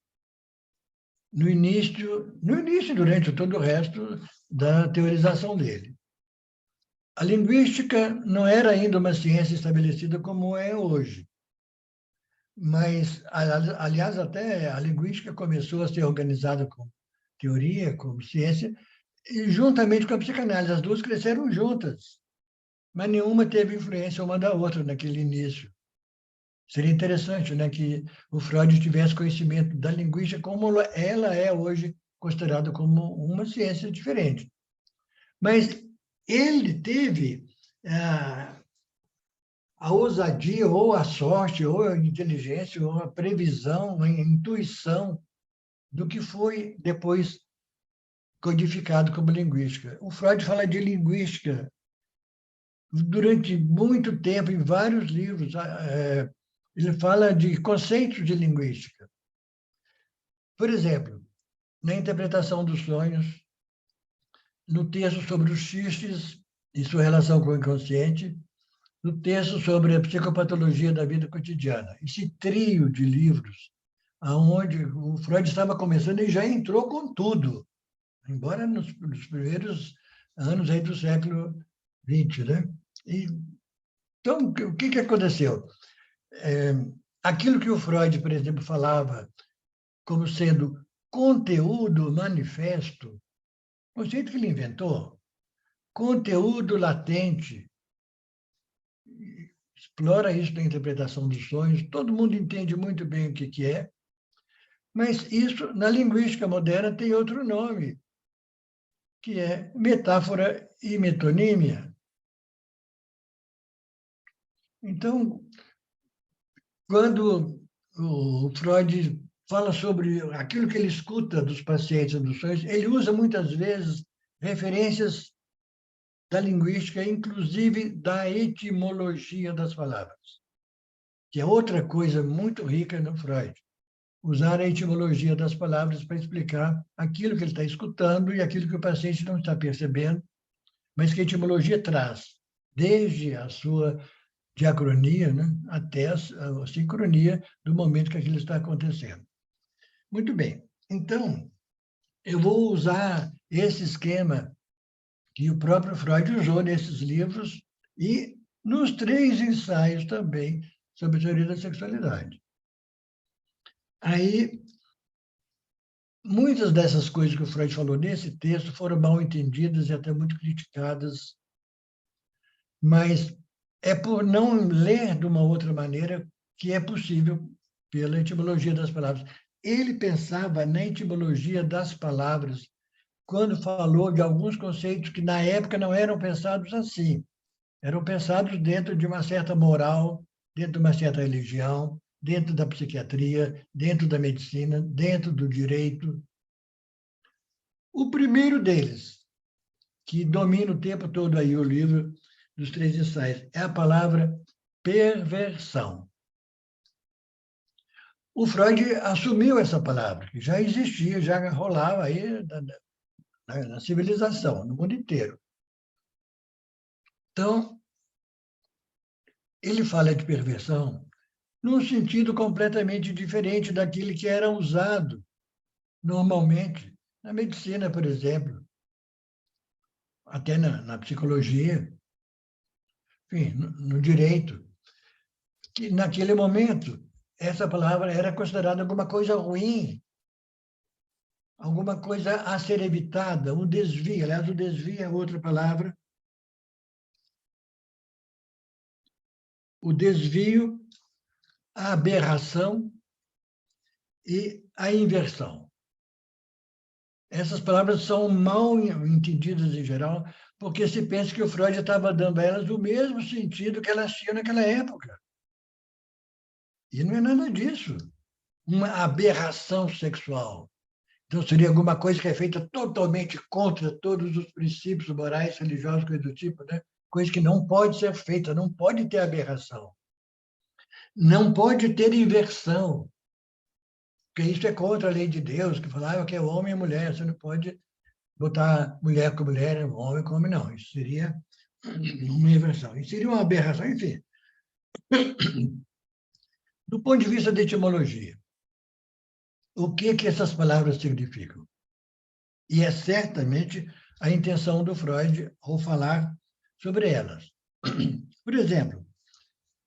no início e durante todo o resto da teorização dele. A linguística não era ainda uma ciência estabelecida como é hoje, mas, aliás, até a linguística começou a ser organizada como teoria, como ciência, e juntamente com a psicanálise. As duas cresceram juntas, mas nenhuma teve influência uma da outra naquele início. Seria interessante, né, que o Freud tivesse conhecimento da linguística como ela é hoje considerada como uma ciência diferente. Mas ele teve a ousadia, ou a sorte, ou a inteligência, ou a previsão, a intuição do que foi depois codificado como linguística. O Freud fala de linguística durante muito tempo, em vários livros. Ele fala de conceitos de linguística. Por exemplo, na interpretação dos sonhos, no texto sobre os xistes e sua relação com o inconsciente, no texto sobre a psicopatologia da vida cotidiana. Esse trio de livros, aonde o Freud estava começando e já entrou com tudo, embora nos primeiros anos aí do século XX, né? Então, o que aconteceu? Aquilo que o Freud, por exemplo, falava como sendo conteúdo manifesto, conceito que ele inventou, conteúdo latente, explora isso na interpretação dos sonhos, todo mundo entende muito bem o que é, mas isso, na linguística moderna, tem outro nome, que é metáfora e metonímia. Então, quando o Freud fala sobre aquilo que ele escuta dos pacientes dos sonhos, ele usa muitas vezes referências da linguística, inclusive da etimologia das palavras, que é outra coisa muito rica no Freud. Usar a etimologia das palavras para explicar aquilo que ele está escutando e aquilo que o paciente não está percebendo, mas que a etimologia traz, desde a sua diacronia, né, até a sincronia do momento que aquilo está acontecendo. Muito bem. Então, eu vou usar esse esquema que o próprio Freud usou nesses livros e nos 3 ensaios também sobre a teoria da sexualidade. Aí, muitas dessas coisas que o Freud falou nesse texto foram mal entendidas e até muito criticadas, mas é por não ler de uma outra maneira que é possível pela etimologia das palavras. Ele pensava na etimologia das palavras quando falou de alguns conceitos que, na época, não eram pensados assim. Eram pensados dentro de uma certa moral, dentro de uma certa religião, dentro da psiquiatria, dentro da medicina, dentro do direito. O primeiro deles, que domina o tempo todo aí o livro dos 3 ensaios, é a palavra perversão. O Freud assumiu essa palavra, que já existia, já rolava aí na civilização, no mundo inteiro. Então, ele fala de perversão num sentido completamente diferente daquele que era usado normalmente na medicina, por exemplo, até na psicologia, enfim, no direito, que naquele momento essa palavra era considerada alguma coisa ruim, alguma coisa a ser evitada, um desvio. Aliás, o desvio é outra palavra. O desvio, a aberração e a inversão. Essas palavras são mal entendidas em geral, porque se pensa que o Freud estava dando a elas o mesmo sentido que elas tinham naquela época. E não é nada disso. Uma aberração sexual. Então, seria alguma coisa que é feita totalmente contra todos os princípios morais, religiosos, coisa do tipo, né? Coisa que não pode ser feita, não pode ter aberração. Não pode ter inversão, porque isso é contra a lei de Deus, que falava que é homem e mulher, você não pode botar mulher com mulher, homem com homem, não. Isso seria uma inversão. Isso seria uma aberração, enfim. Do ponto de vista da etimologia, o que essas palavras significam? E é certamente a intenção do Freud ao falar sobre elas. Por exemplo,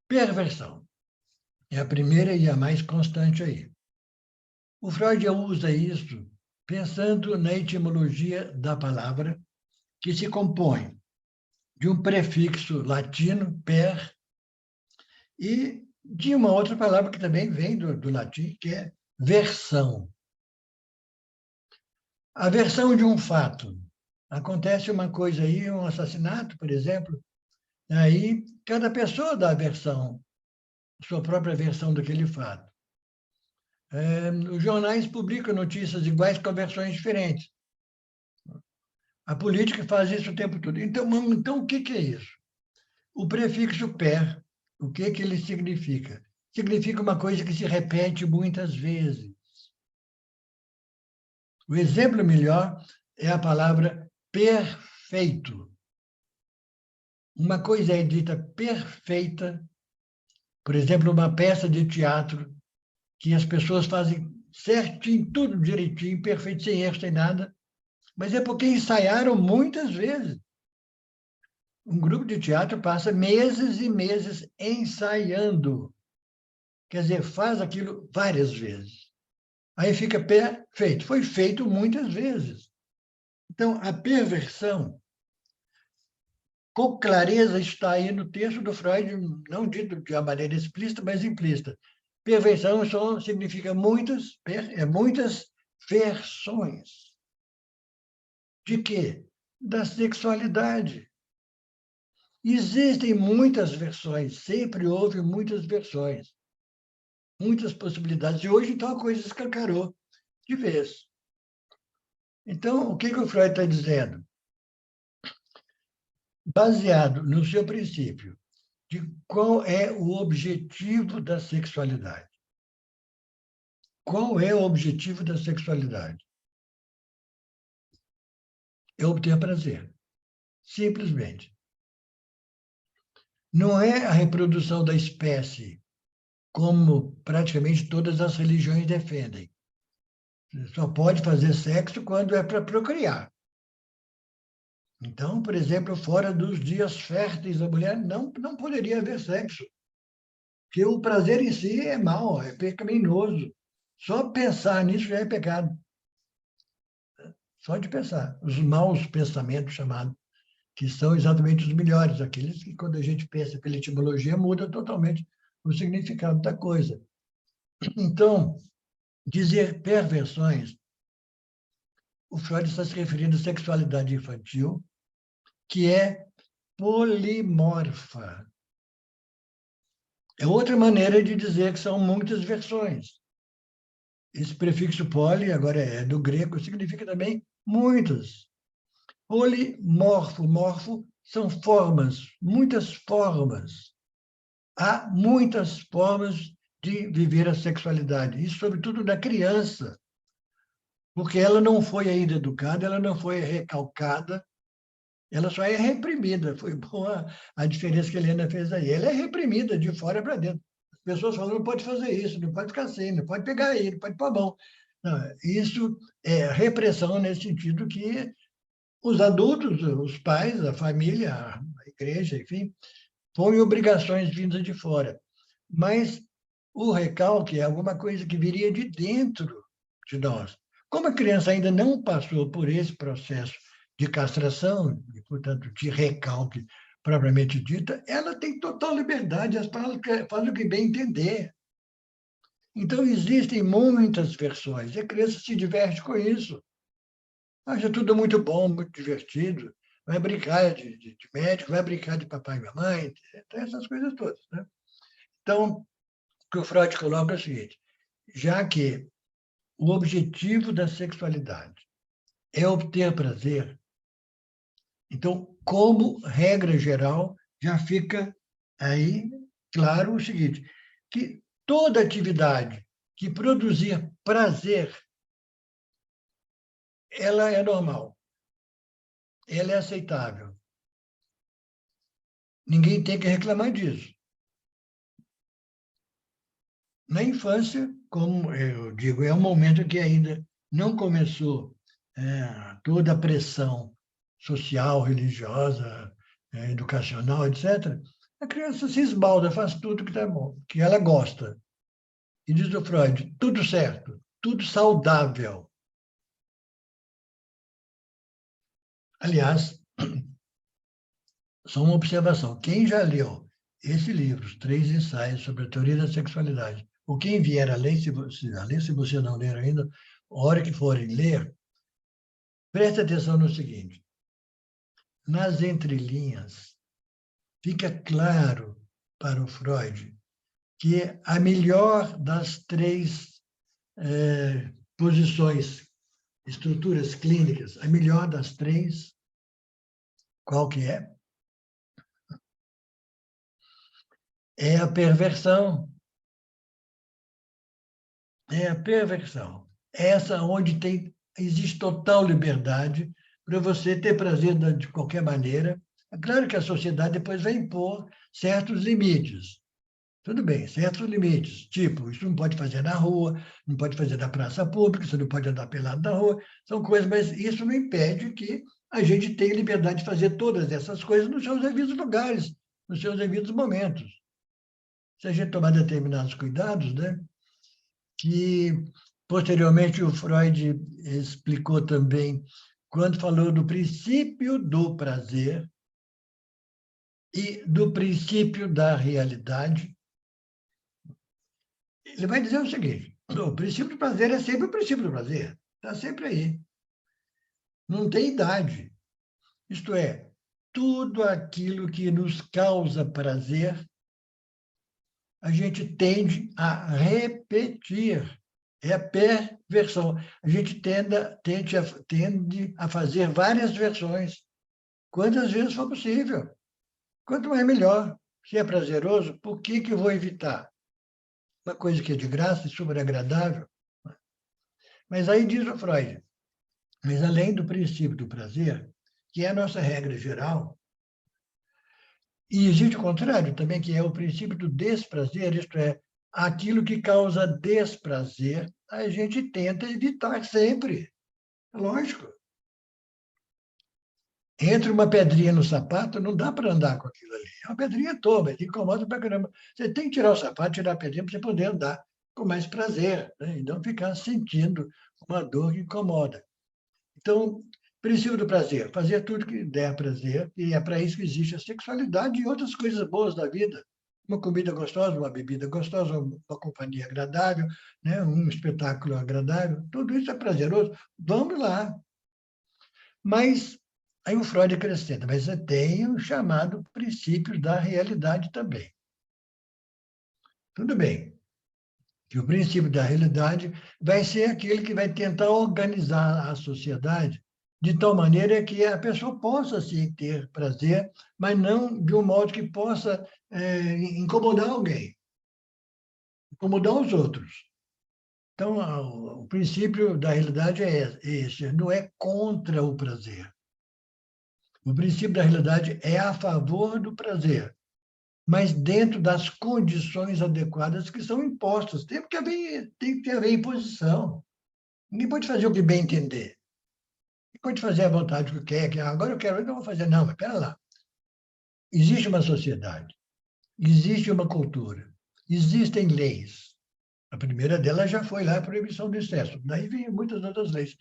perversão é a primeira e a mais constante aí. O Freud usa isso pensando na etimologia da palavra, que se compõe de um prefixo latino, per, e de uma outra palavra que também vem do latim, que é versão. A versão de um fato. Acontece uma coisa aí, um assassinato, por exemplo, aí cada pessoa dá a versão, sua própria versão daquele fato. Os jornais publicam notícias iguais com versões diferentes. A política faz isso o tempo todo. Então o que é isso? O prefixo per, o que ele significa? Significa uma coisa que se repete muitas vezes. O exemplo melhor é a palavra perfeito. Uma coisa é dita perfeita, por exemplo, uma peça de teatro, que as pessoas fazem certinho, tudo direitinho, perfeito, sem erro, sem nada, mas é porque ensaiaram muitas vezes. Um grupo de teatro passa meses e meses ensaiando. Quer dizer, faz aquilo várias vezes. Aí fica perfeito. Foi feito muitas vezes. Então, a perversão, com clareza, está aí no texto do Freud, não dito de uma maneira explícita, mas implícita. Perversão só significa muitas versões. De quê? Da sexualidade. Existem muitas versões, sempre houve muitas versões, muitas possibilidades. E hoje, então, a coisa escancarou de vez. Então, o que o Freud está dizendo? Baseado no seu princípio de qual é o objetivo da sexualidade. Qual é o objetivo da sexualidade? É obter prazer. Simplesmente. Não é a reprodução da espécie, como praticamente todas as religiões defendem. Você só pode fazer sexo quando é para procriar. Então, por exemplo, fora dos dias férteis, a mulher não poderia haver sexo, porque o prazer em si é mau, é pecaminoso. Só pensar nisso já é pecado. Só de pensar. Os maus pensamentos chamados, que são exatamente os melhores, aqueles que, quando a gente pensa pela etimologia, muda totalmente o significado da coisa. Então, dizer perversões, o Freud está se referindo à sexualidade infantil, que é polimorfa. É outra maneira de dizer que são muitas versões. Esse prefixo poli, agora é do grego, significa também muitas. Polimorfo, morfo são formas, muitas formas. Há muitas formas de viver a sexualidade, isso sobretudo na criança, porque ela não foi ainda educada, ela não foi recalcada, ela só é reprimida. Foi boa a diferença que a Helena fez aí. Ela é reprimida de fora para dentro. As pessoas falam, não pode fazer isso, não pode ficar assim, não pode pegar aí, não pode pôr a mão. Não, isso é repressão nesse sentido que os adultos, os pais, a família, a igreja, enfim, põem obrigações vindas de fora. Mas O recalque é alguma coisa que viria de dentro de nós. Como a criança ainda não passou por esse processo de castração, e, portanto, de recalque propriamente dita, ela tem total liberdade, ela faz o que bem entender. Então, existem muitas versões, e a criança se diverte com isso. Acha tudo muito bom, muito divertido. Vai brincar de médico, vai brincar de papai e mamãe, essas coisas todas. Né? Então, o que o Freud coloca é o seguinte, já que o objetivo da sexualidade é obter prazer, então, como regra geral, já fica aí claro o seguinte, que toda atividade que produzir prazer, ela é normal, ela é aceitável. Ninguém tem que reclamar disso. Na infância, como eu digo, é um momento que ainda não começou toda a pressão social, religiosa, educacional, etc. A criança se esbalda, faz tudo que está bom, que ela gosta. E diz o Freud, tudo certo, tudo saudável. Aliás, só uma observação. Quem já leu esse livro, Os Três Ensaios sobre a Teoria da Sexualidade, ou quem vier a ler, se você não ler ainda, a hora que forem ler, preste atenção no seguinte. Nas entrelinhas, fica claro para o Freud que a melhor das três posições, estruturas clínicas, a melhor das três, qual que é? É a perversão. É a perversão. Essa onde existe total liberdade para você ter prazer de qualquer maneira. É claro que a sociedade depois vai impor certos limites. Tudo bem, certos limites. Tipo, isso não pode fazer na rua, não pode fazer na praça pública, você não pode andar pelado na rua. São coisas, mas isso não impede que a gente tenha liberdade de fazer todas essas coisas nos seus devidos lugares, nos seus devidos momentos. Se a gente tomar determinados cuidados, né? Que posteriormente o Freud explicou também quando falou do princípio do prazer e do princípio da realidade. Ele vai dizer o seguinte, o princípio do prazer é sempre o princípio do prazer, está sempre aí. Não tem idade. Isto é, tudo aquilo que nos causa prazer, a gente tende a repetir. É a perversão. A gente tende a fazer várias versões, quantas vezes for possível. Quanto mais melhor. Se é prazeroso, por que eu vou evitar? Uma coisa que é de graça e super agradável. Mas aí diz o Freud, mas além do princípio do prazer, que é a nossa regra geral, e existe o contrário também, que é o princípio do desprazer, isto é, aquilo que causa desprazer, a gente tenta evitar sempre. Lógico. Entra uma pedrinha no sapato, não dá para andar com aquilo ali. É uma pedrinha toda, que incomoda para caramba. Você tem que tirar o sapato, tirar a pedrinha para você poder andar com mais prazer, né? E não ficar sentindo uma dor que incomoda. Então, princípio do prazer, fazer tudo que der prazer, e é para isso que existe a sexualidade e outras coisas boas da vida. Uma comida gostosa, uma bebida gostosa, uma companhia agradável, né? Um espetáculo agradável, tudo isso é prazeroso. Vamos lá. Mas aí o Freud acrescenta, mas tem o chamado princípio da realidade também. Tudo bem, que o princípio da realidade vai ser aquele que vai tentar organizar a sociedade de tal maneira que a pessoa possa sim ter prazer, mas não de um modo que possa incomodar alguém, incomodar os outros. Então, o princípio da realidade é esse, não é contra o prazer. O princípio da realidade é a favor do prazer, mas dentro das condições adequadas que são impostas. Tem que haver imposição. Ninguém pode fazer o que bem entender. Ninguém pode fazer à vontade o que quer, que agora eu quero, então eu vou fazer. Não, mas espera lá. Existe uma sociedade, existe uma cultura. Existem leis. A primeira delas já foi lá a proibição do excesso. Daí vem muitas outras leis.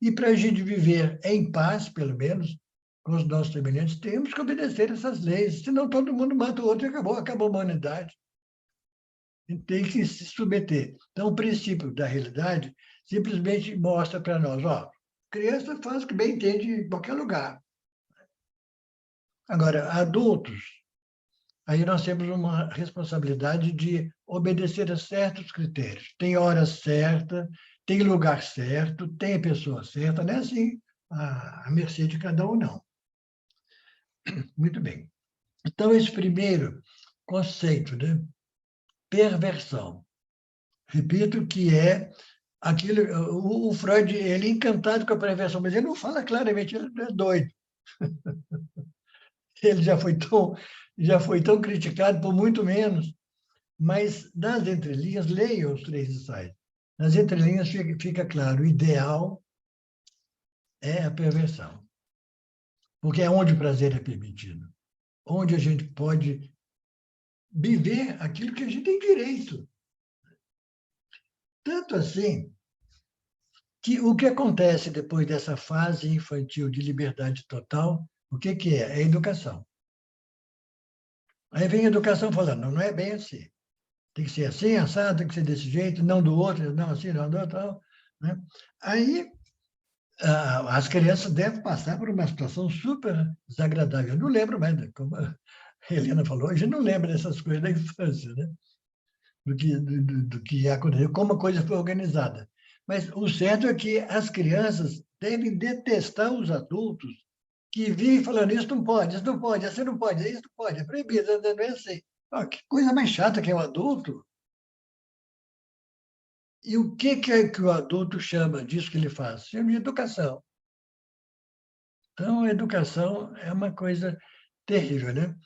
E para a gente viver em paz, pelo menos, com os nossos semelhantes, temos que obedecer essas leis, senão todo mundo mata o outro e acabou a humanidade. A gente tem que se submeter. Então, o princípio da realidade simplesmente mostra para nós, ó, criança faz o que bem entende em qualquer lugar. Agora, adultos, aí nós temos uma responsabilidade de obedecer a certos critérios. Tem hora certa, tem lugar certo, tem a pessoa certa, não é assim a mercê de cada um, não. Muito bem. Então, esse primeiro conceito, né? Perversão. Repito que é aquilo. O Freud, ele é encantado com a perversão, mas ele não fala claramente, ele é doido. Ele já foi tão criticado por muito menos. Mas, nas entrelinhas, leiam os 3 ensaios. Nas entrelinhas fica claro, o ideal é a perversão. Porque é onde o prazer é permitido. Onde a gente pode viver aquilo que a gente tem direito. Tanto assim que o que acontece depois dessa fase infantil de liberdade total, o que é? É a educação. Aí vem a educação falando, não é bem assim. Tem que ser assim, assado, tem que ser desse jeito, não do outro, não assim, não do outro. Né? Aí as crianças devem passar por uma situação super desagradável. Eu não lembro mais, como a Helena falou, a gente não lembra dessas coisas da infância, né? do que aconteceu, como a coisa foi organizada. Mas o certo é que as crianças devem detestar os adultos que vivem falando isso não pode, isso não pode, assim não pode, isso não pode, é proibido, não é assim. Que coisa mais chata que é o adulto. E o que é que o adulto chama disso que ele faz? Chama de educação. Então, a educação é uma coisa terrível, né?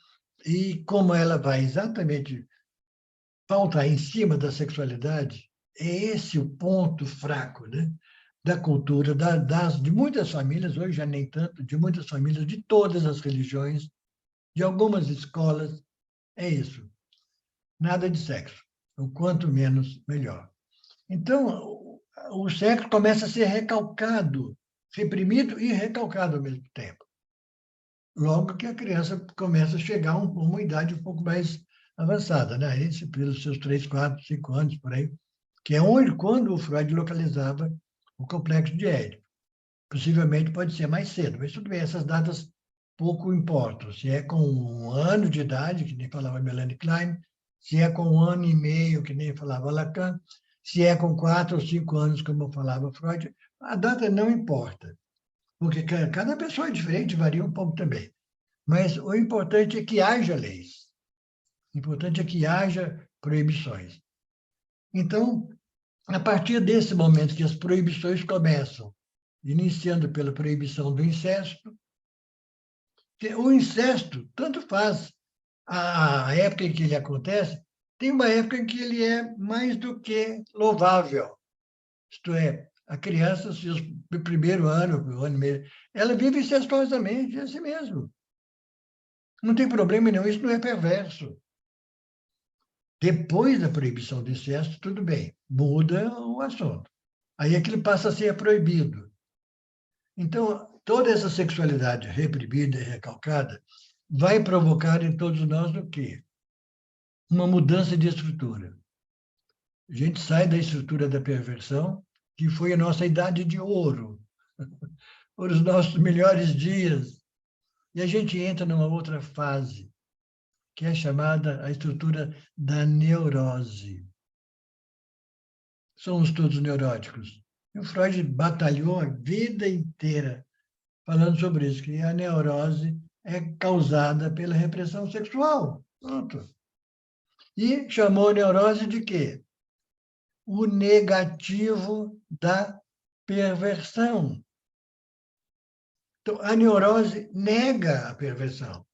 E como ela vai exatamente pautar em cima da sexualidade, é esse o ponto fraco, né? Da cultura, de muitas famílias, hoje já nem tanto, de muitas famílias, de todas as religiões, de algumas escolas, é isso. Nada de sexo. O quanto menos, melhor. Então, o sexo começa a ser recalcado, reprimido e recalcado ao mesmo tempo. Logo que a criança começa a chegar a uma idade um pouco mais avançada, né? Esse, pelos seus 3, 4, 5 anos, por aí, que é onde, quando o Freud localizava o complexo de Édipo. Possivelmente pode ser mais cedo, mas tudo bem, essas datas pouco importam. Se é com 1 ano de idade, que nem falava Melanie Klein, se é com 1 ano e meio, que nem falava Lacan, se é com 4 ou 5 anos, como falava Freud, a data não importa, porque cada pessoa é diferente, varia um pouco também. Mas o importante é que haja leis. O importante é que haja proibições. Então, a partir desse momento que as proibições começam, iniciando pela proibição do incesto, o incesto, tanto faz a época em que ele acontece, tem uma época em que ele é mais do que louvável. Isto é, a criança, no primeiro ano, o ano e meio, ela vive incestuosamente, é assim mesmo. Não tem problema nenhum, isso não é perverso. Depois da proibição do incesto, tudo bem, muda o assunto. Aí aquilo passa a ser proibido. Então, toda essa sexualidade reprimida e recalcada vai provocar em todos nós o quê? Uma mudança de estrutura. A gente sai da estrutura da perversão, que foi a nossa idade de ouro, foram os nossos melhores dias, e a gente entra numa outra fase, que é chamada a estrutura da neurose. Somos todos neuróticos. E o Freud batalhou a vida inteira falando sobre isso, que a neurose é causada pela repressão sexual. Pronto. E chamou a neurose de quê? O negativo da perversão. Então, a neurose nega a perversão.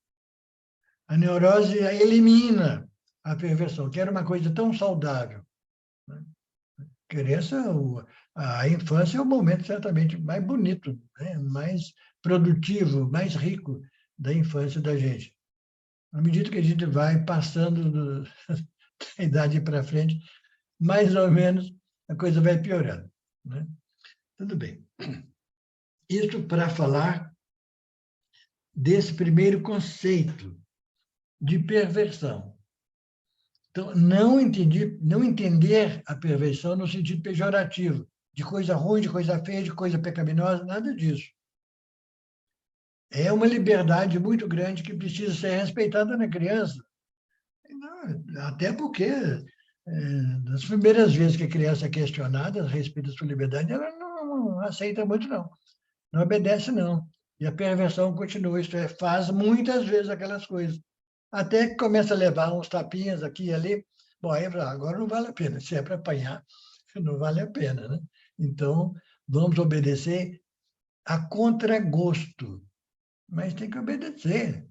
A neurose elimina a perversão, que era uma coisa tão saudável. Criança, a infância é o momento certamente mais bonito, né? Mais produtivo, mais rico da infância da gente. À medida que a gente vai passando da idade para frente, mais ou menos a coisa vai piorando, né? Tudo bem. Isso para falar desse primeiro conceito de perversão. Então, não entender a perversão no sentido pejorativo, de coisa ruim, de coisa feia, de coisa pecaminosa, nada disso. É uma liberdade muito grande que precisa ser respeitada na criança. Até porque, nas primeiras vezes que a criança é questionada a respeito da sua liberdade, ela não aceita muito, não. Não obedece, não. E a perversão continua, isto é, faz muitas vezes aquelas coisas. Até que começa a levar uns tapinhas aqui e ali. Bom, aí agora não vale a pena. Se é para apanhar, não vale a pena, né? Então, vamos obedecer a contragosto. Mas tem que obedecer.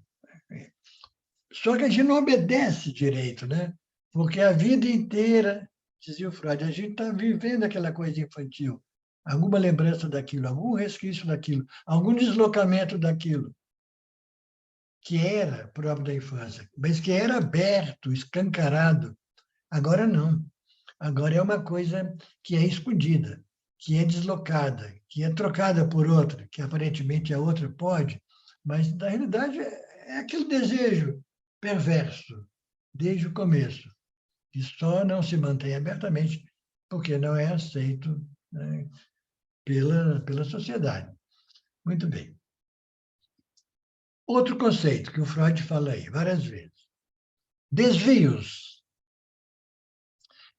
Só que a gente não obedece direito, né? Porque a vida inteira, dizia o Freud, a gente está vivendo aquela coisa infantil. Alguma lembrança daquilo, algum resquício daquilo, algum deslocamento daquilo, que era próprio da infância, mas que era aberto, escancarado. Agora não. Agora é uma coisa que é escondida, que é deslocada, que é trocada por outra, que aparentemente a outra pode, mas na realidade é aquele desejo perverso desde o começo, que só não se mantém abertamente porque não é aceito, né, pela sociedade. Muito bem. Outro conceito que o Freud fala aí várias vezes. Desvios.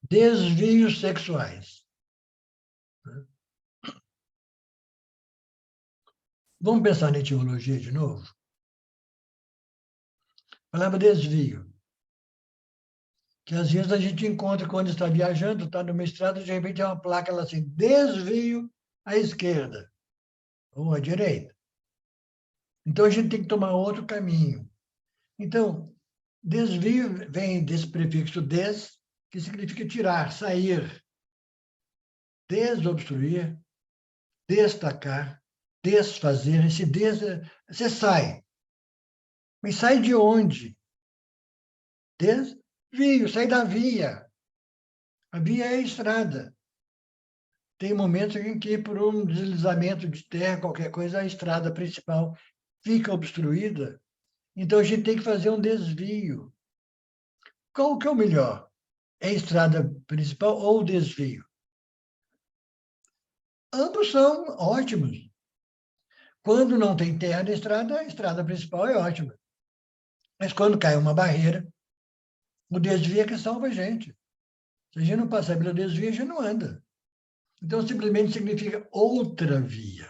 Desvios sexuais. Vamos pensar na etimologia de novo? A palavra desvio, que às vezes a gente encontra quando está viajando, está numa estrada, de repente é uma placa lá assim, desvio à esquerda ou à direita. Então a gente tem que tomar outro caminho. Então, desvio vem desse prefixo des, que significa tirar, sair, desobstruir, destacar, desfazer. Esse você sai. Mas sai de onde? Desvio, sai da via. A via é a estrada. Tem momentos em que, por um deslizamento de terra, qualquer coisa, a estrada principal fica obstruída. Então, a gente tem que fazer um desvio. Qual que é o melhor? É a estrada principal ou o desvio? Ambos são ótimos. Quando não tem terra na estrada, a estrada principal é ótima. Mas quando cai uma barreira, o desvio é que salva a gente. Se a gente não passar pelo desvio, a gente não anda. Então, simplesmente significa outra via.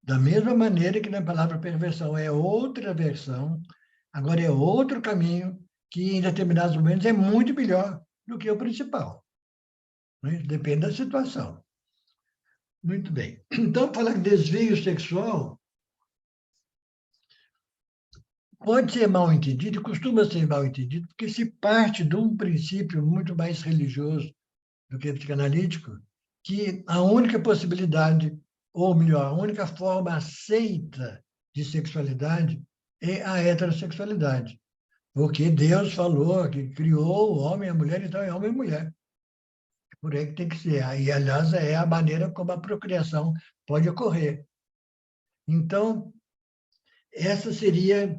Da mesma maneira que na palavra perversão é outra versão, agora é outro caminho que, em determinados momentos, é muito melhor do que o principal, né? Depende da situação. Muito bem. Então, falar de desvio sexual pode ser mal entendido, costuma ser mal entendido, porque se parte de um princípio muito mais religioso do que psicanalítico, que a única possibilidade, ou melhor, a única forma aceita de sexualidade é a heterossexualidade. Porque Deus falou que criou o homem e a mulher, então é homem e mulher. Por aí que tem que ser. E, aliás, é a maneira como a procriação pode ocorrer. Então, essa seria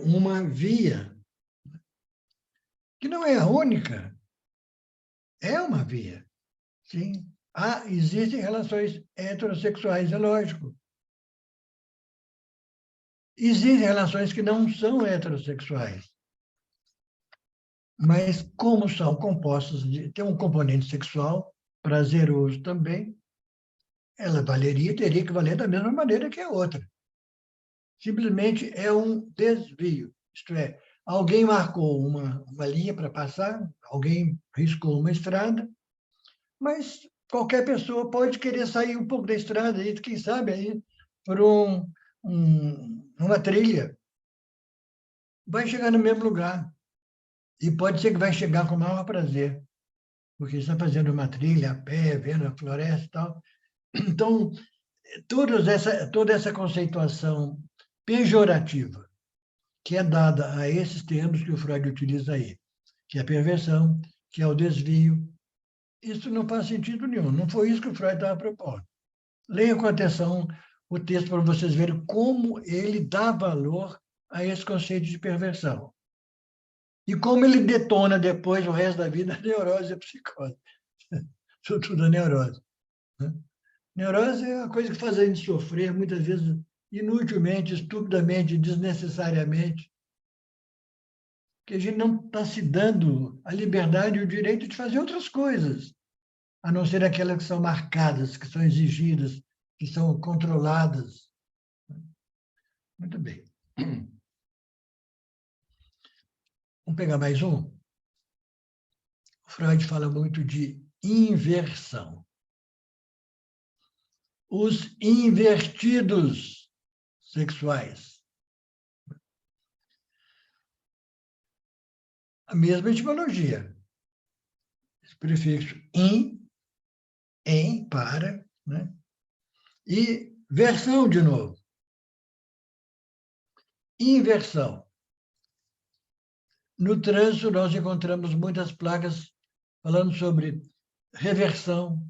uma via, que não é a única, é uma via. Sim. Existem relações heterossexuais, é lógico. Existem relações que não são heterossexuais, mas como são compostas de tem um componente sexual prazeroso também, ela teria que valer da mesma maneira que a outra. Simplesmente é um desvio, isto é, alguém marcou uma linha para passar, alguém riscou uma estrada, mas qualquer pessoa pode querer sair um pouco da estrada, e quem sabe aí por uma trilha, vai chegar no mesmo lugar. E pode ser que vai chegar com o maior prazer, porque está fazendo uma trilha a pé, vendo a floresta e tal. Então, toda essa conceituação pejorativa que é dada a esses termos que o Freud utiliza aí, que é a perversão, que é o desvio. Isso não faz sentido nenhum. Não foi isso que o Freud estava propondo. Leiam com atenção o texto para vocês verem como ele dá valor a esse conceito de perversão. E como ele detona depois, o resto da vida, a neurose e a psicose. Sobretudo a neurose. Neurose é uma coisa que faz a gente sofrer, muitas vezes, inutilmente, estupidamente, desnecessariamente, que a gente não está se dando a liberdade e o direito de fazer outras coisas, a não ser aquelas que são marcadas, que são exigidas, que são controladas. Muito bem. Vamos pegar mais um? O Freud fala muito de inversão. Os invertidos sexuais. A mesma etimologia. Esse prefixo in, em, para, né? E versão de novo. Inversão. No trânsito, nós encontramos muitas placas falando sobre reversão,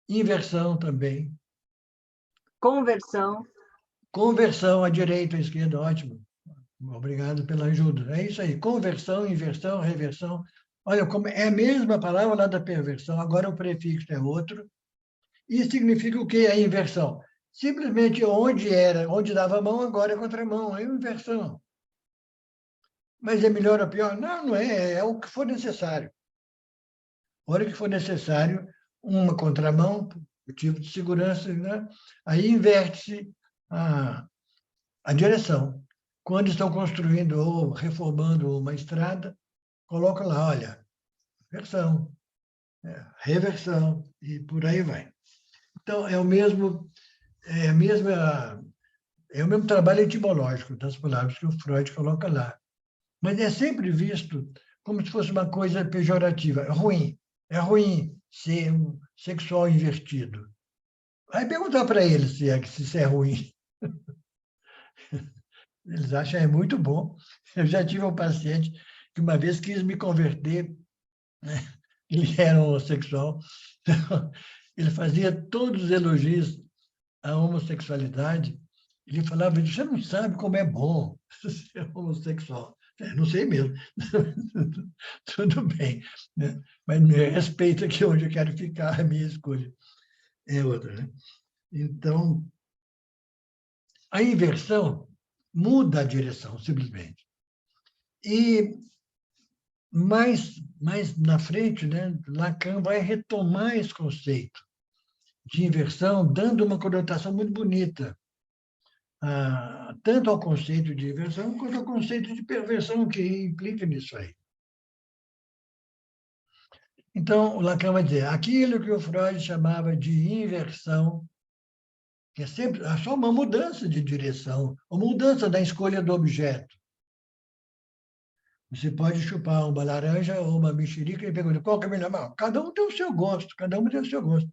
inversão também. Conversão. Conversão à direita, à esquerda, ótimo. Obrigado pela ajuda. É isso aí. Conversão, inversão, reversão. Olha, como é a mesma palavra lá da perversão, agora o prefixo é outro. E significa o quê? A inversão. Simplesmente onde dava a mão, agora é contramão. É inversão. Mas é melhor ou pior? Não, não é. É o que for necessário. A hora que for necessário, uma contramão, motivo de segurança, né? Aí inverte-se a direção. Quando estão construindo ou reformando uma estrada, coloca lá, olha, versão, reversão, e por aí vai. Então, é o mesmo trabalho etimológico das palavras que o Freud coloca lá. Mas é sempre visto como se fosse uma coisa pejorativa. É ruim ser um sexual invertido. Aí perguntar para eles se isso é ruim. Eles acham é muito bom. Eu já tive um paciente que uma vez quis me converter, né? Ele era homossexual, ele fazia todos os elogios à homossexualidade. Ele falava, você não sabe como é bom ser homossexual. Não sei mesmo. Tudo bem, né? Mas me respeita que onde eu quero ficar, a minha escolha é outra, né? Então, a inversão muda a direção, simplesmente. E mais na frente, né, Lacan vai retomar esse conceito de inversão, dando uma conotação muito bonita, tanto ao conceito de inversão quanto ao conceito de perversão que implica nisso aí. Então, o Lacan vai dizer, aquilo que o Freud chamava de inversão, que é sempre só uma mudança de direção, uma mudança da escolha do objeto. Você pode chupar uma laranja ou uma mexerica e pergunta qual que é melhor. Não, cada um tem o seu gosto, cada um tem o seu gosto.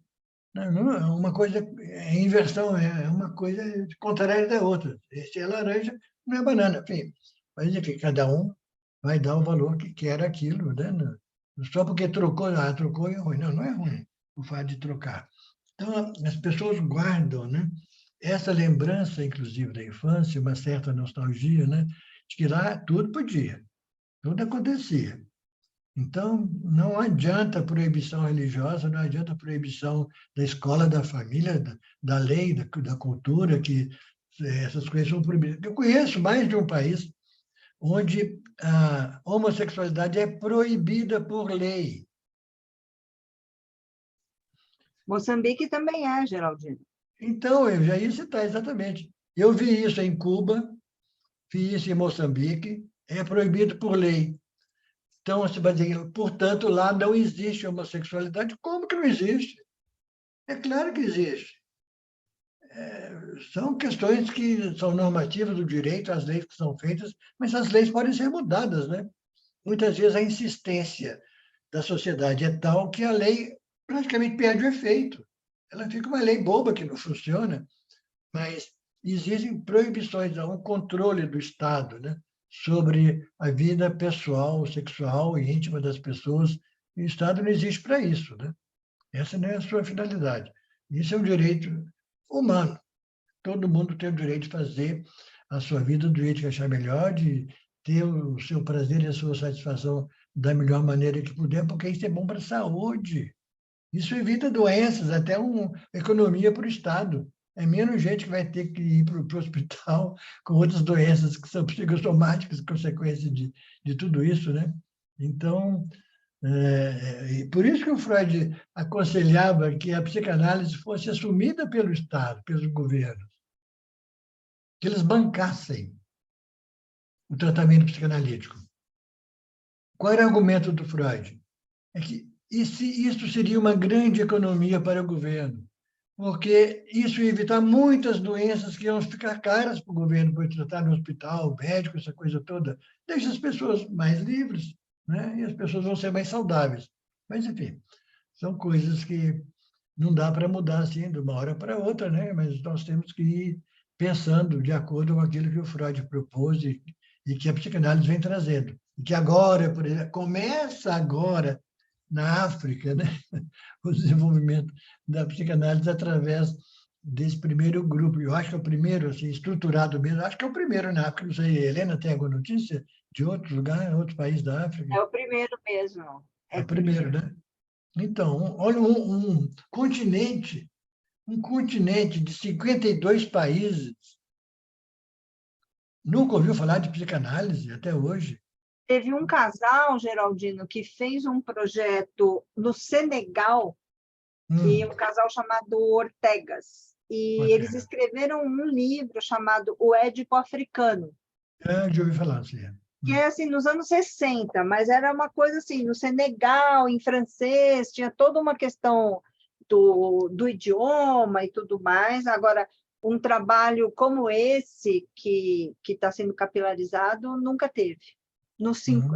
Não, uma coisa é inversão, é uma coisa contrária da outra. Se é laranja, não é banana. Enfim, mas, enfim, cada um vai dar o valor que quer aquilo, né? Só porque trocou é ruim. Não, não é ruim o fato de trocar. Então, as pessoas guardam, né? Essa lembrança, inclusive, da infância, uma certa nostalgia, né? De que lá tudo podia. Tudo acontecia. Então, não adianta proibição religiosa, não adianta proibição da escola, da família, da lei, da cultura, que essas coisas são proibidas. Eu conheço mais de um país onde a homossexualidade é proibida por lei. Moçambique também é, Geraldino. Então, eu já ia citar exatamente. Eu vi isso em Cuba, vi isso em Moçambique, é proibido por lei. Então, você vai dizer, portanto, lá não existe homossexualidade. Como que não existe? É claro que existe. São questões que são normativas do direito, as leis que são feitas, mas as leis podem ser mudadas, né? Muitas vezes a insistência da sociedade é tal que a lei praticamente perde o efeito. Ela fica uma lei boba que não funciona, mas existem proibições, há um controle do Estado, né? sobre a vida pessoal, sexual e íntima das pessoas. E o Estado não existe para isso, né? Essa não é a sua finalidade. Isso é um direito humano. Todo mundo tem o direito de fazer a sua vida do jeito que achar melhor, de ter o seu prazer e a sua satisfação da melhor maneira que puder, porque isso é bom para a saúde. Isso evita doenças, até uma economia para o Estado. É menos gente que vai ter que ir para o hospital com outras doenças que são psicossomáticas, consequência de tudo isso, né? Então, por isso que o Freud aconselhava que a psicanálise fosse assumida pelo Estado, pelos governos, que eles bancassem o tratamento psicanalítico. Qual era o argumento do Freud? É que isso seria uma grande economia para o governo, porque isso ia evitar muitas doenças que iam ficar caras para o governo, para tratar no hospital, médico, essa coisa toda. Deixa as pessoas mais livres, né? E as pessoas vão ser mais saudáveis. Mas, enfim, são coisas que não dá para mudar assim de uma hora para outra, né? Mas nós temos que ir pensando de acordo com aquilo que o Freud propôs e que a psicanálise vem trazendo. E que agora, por exemplo, começa agora na África, né? O desenvolvimento da psicanálise através desse primeiro grupo. Eu acho que é o primeiro, assim, estruturado mesmo, acho que é o primeiro na África, não sei, Helena, tem alguma notícia de outro lugar, outro país da África? É o primeiro mesmo. É o primeiro, né? Então, olha, um continente de 52 países, nunca ouviu falar de psicanálise até hoje. Teve um casal, Geraldino, que fez um projeto no Senegal, e um casal chamado Ortegas. E eles Bacana. escreveram um livro chamado O Édipo Africano, Já ouvi falar, sim. que é assim, nos anos 60, mas era uma coisa assim, no Senegal, em francês, tinha toda uma questão do idioma e tudo mais. Agora, um trabalho como esse, que está sendo capilarizado, nunca teve.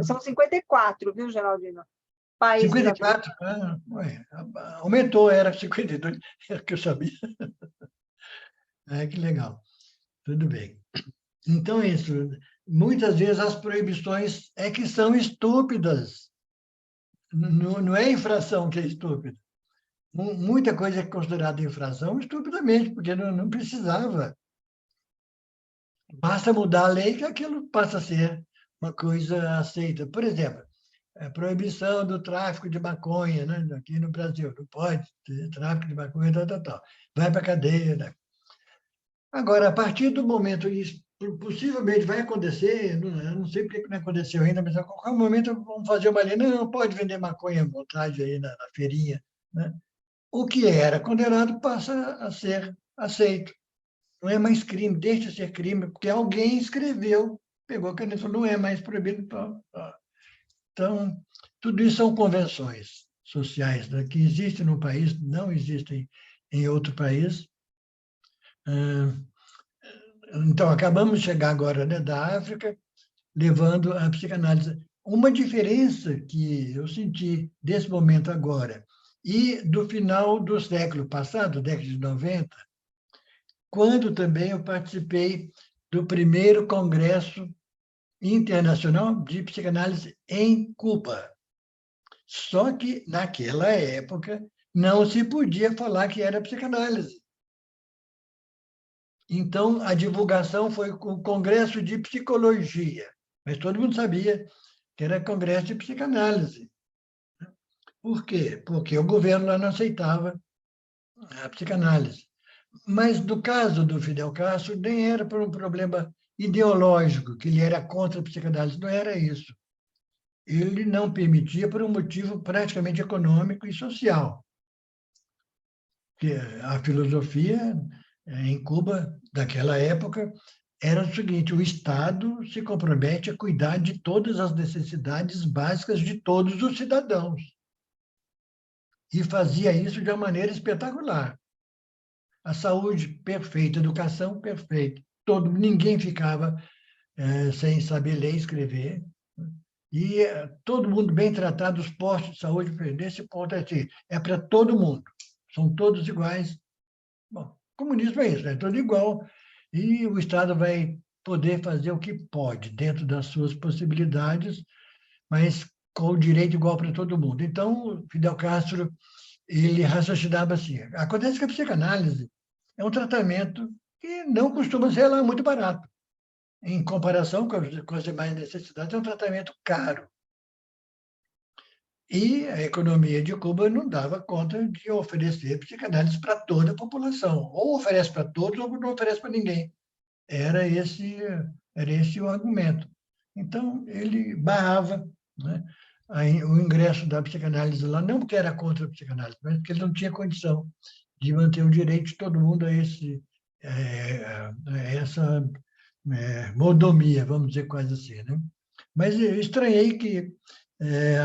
São 54, viu, Geraldino? Países africanos. 54? Ué, aumentou, era 52, era o que eu sabia. Que legal. Tudo bem. Então, é isso. Muitas vezes as proibições é que são estúpidas. Não é a infração que é estúpida. Muita coisa é considerada infração estupidamente, porque não precisava. Basta mudar a lei que aquilo passa a ser uma coisa aceita. Por exemplo, a proibição do tráfico de maconha, né? Aqui no Brasil. Não pode ter tráfico de maconha, tal, tal, tal. Vai para a cadeia. Né? Agora, a partir do momento isso possivelmente vai acontecer, eu não sei porque que não aconteceu ainda, mas a qualquer momento vamos fazer uma lei, não pode vender maconha à vontade aí na feirinha. Né? O que era condenado passa a ser aceito. Não é mais crime, deixa de ser crime, porque alguém escreveu, pegou a caneta e falou, não é mais proibido. Então, tudo isso são convenções sociais, né, que existem no país, não existem em outro país. Então, acabamos de chegar agora, né, da África, levando a psicanálise. Uma diferença que eu senti desse momento agora e do final do século passado, década de 90, quando também eu participei do primeiro Congresso Internacional de Psicanálise em Cuba. Só que, naquela época, não se podia falar que era psicanálise. Então, a divulgação foi com o Congresso de Psicologia, mas todo mundo sabia que era Congresso de Psicanálise. Por quê? Porque o governo lá não aceitava a psicanálise. Mas, no caso do Fidel Castro, nem era por um problema ideológico, que ele era contra a psicanálise, não era isso. Ele não permitia por um motivo praticamente econômico e social. Que a filosofia em Cuba, daquela época, era o seguinte: o Estado se compromete a cuidar de todas as necessidades básicas de todos os cidadãos. E fazia isso de uma maneira espetacular. A saúde perfeita, a educação perfeita, ninguém ficava sem saber ler e escrever, e todo mundo bem tratado, os postos de saúde, nesse ponto é para todo mundo, são todos iguais. Bom, comunismo é isso, é todo igual, e o Estado vai poder fazer o que pode, dentro das suas possibilidades, mas com o direito igual para todo mundo. Então, Fidel Castro, ele raciocinava assim, acontece que a psicanálise é um tratamento que não costuma ser lá muito barato. Em comparação com as demais necessidades, é um tratamento caro. E a economia de Cuba não dava conta de oferecer psicanálise para toda a população. Ou oferece para todos, ou não oferece para ninguém. Era esse o argumento. Então, ele barrava, né, o ingresso da psicanálise lá, não porque era contra a psicanálise, mas porque ele não tinha condição de manter o direito de todo mundo a essa mordomia, vamos dizer quase assim. Né? Mas eu estranhei que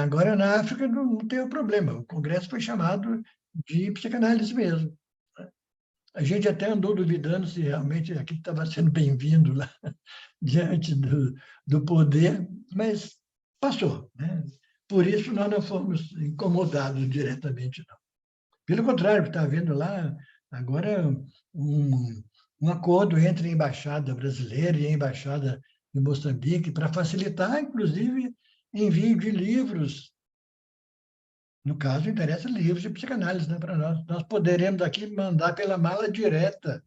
agora na África não tem o problema. O Congresso foi chamado de psicanálise mesmo. A gente até andou duvidando se realmente aquilo estava sendo bem-vindo lá diante do poder, mas passou. Né? Por isso, nós não fomos incomodados diretamente, não. Pelo contrário, está havendo lá agora um acordo entre a Embaixada Brasileira e a Embaixada de Moçambique para facilitar, inclusive, envio de livros. No caso, interessa livros de psicanálise, né, para nós. Nós poderemos aqui mandar pela mala direta,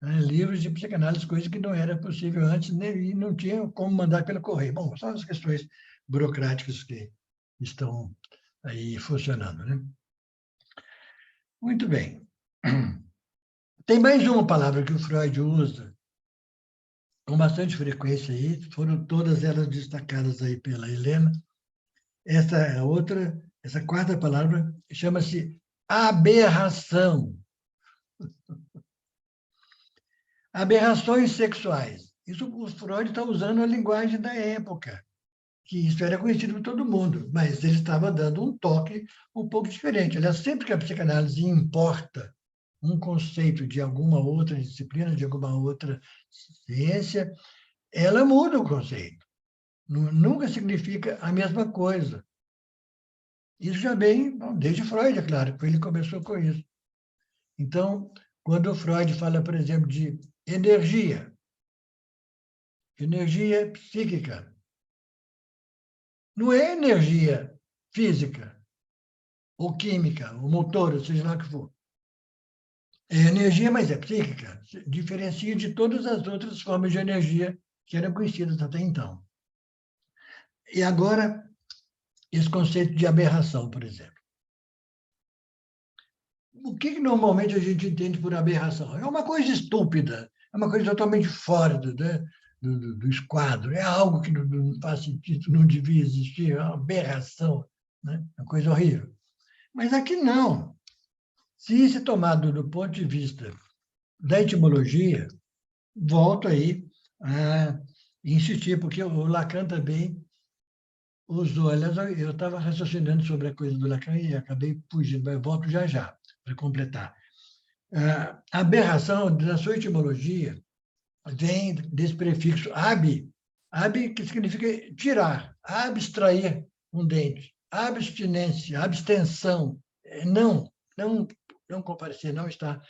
né, livros de psicanálise, coisa que não era possível antes, e não tinha como mandar pelo correio. Bom, são as questões burocráticas que estão aí funcionando. Né? Muito bem. Tem mais uma palavra que o Freud usa com bastante frequência aí, foram todas elas destacadas aí pela Helena. Essa quarta palavra chama-se aberração. Aberrações sexuais. Isso o Freud está usando a linguagem da época, que isso era conhecido por todo mundo, mas ele estava dando um toque um pouco diferente. Aliás, sempre que a psicanálise importa um conceito de alguma outra disciplina, de alguma outra ciência, ela muda o conceito. Nunca significa a mesma coisa. Isso já vem desde Freud, é claro, porque ele começou com isso. Então, quando o Freud fala, por exemplo, de energia psíquica, não é energia física, ou química, ou motor, ou seja lá o que for. É energia, mas é psíquica. Diferencia de todas as outras formas de energia que eram conhecidas até então. E agora, esse conceito de aberração, por exemplo. O que normalmente a gente entende por aberração? É uma coisa estúpida, é uma coisa totalmente fora do esquadro, é algo que não faz sentido, não devia existir, é uma aberração, né? É uma coisa horrível. Mas aqui não. Se isso é tomado do ponto de vista da etimologia, volto aí a insistir, porque o Lacan também usou. Aliás, eu estava raciocinando sobre a coisa do Lacan e acabei fugindo, mas volto já já para completar. A aberração, da sua etimologia, vem desse prefixo ab, que significa tirar, abstrair um dente, abstinência, abstenção, não comparecer, não estar.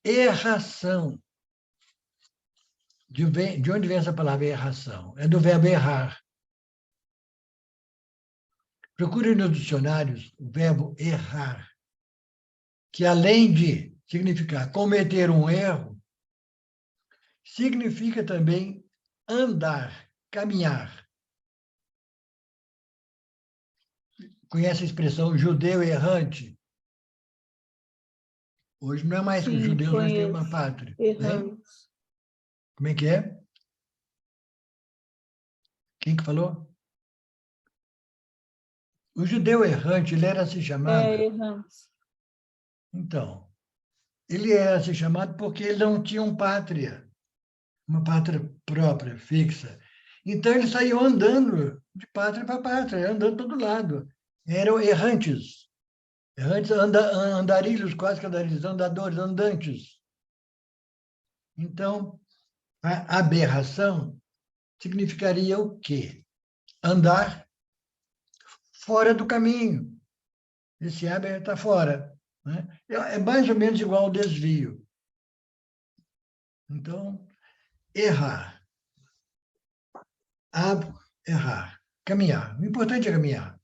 Aberração. De onde vem essa palavra erração? É do verbo errar. Procure nos dicionários o verbo errar, que além de significar cometer um erro, significa também andar, caminhar. Conhece a expressão judeu errante? Hoje não é mais que os Sim, judeus hoje têm uma conheço. pátria. Errante. Né? Como é que é? Quem que falou? O judeu errante, ele era assim chamado. Errante. Então, ele era assim chamado porque ele não tinha uma pátria própria, fixa. Então, eles saíam andando de pátria para pátria, andando todo lado. Eram errantes. Errantes, andarilhos, quase que andarilhos, andadores, andantes. Então, a aberração significaria o quê? Andar fora do caminho. Esse haber está fora. Né? É mais ou menos igual ao desvio. Então, errar. Errar. Caminhar. O importante é caminhar.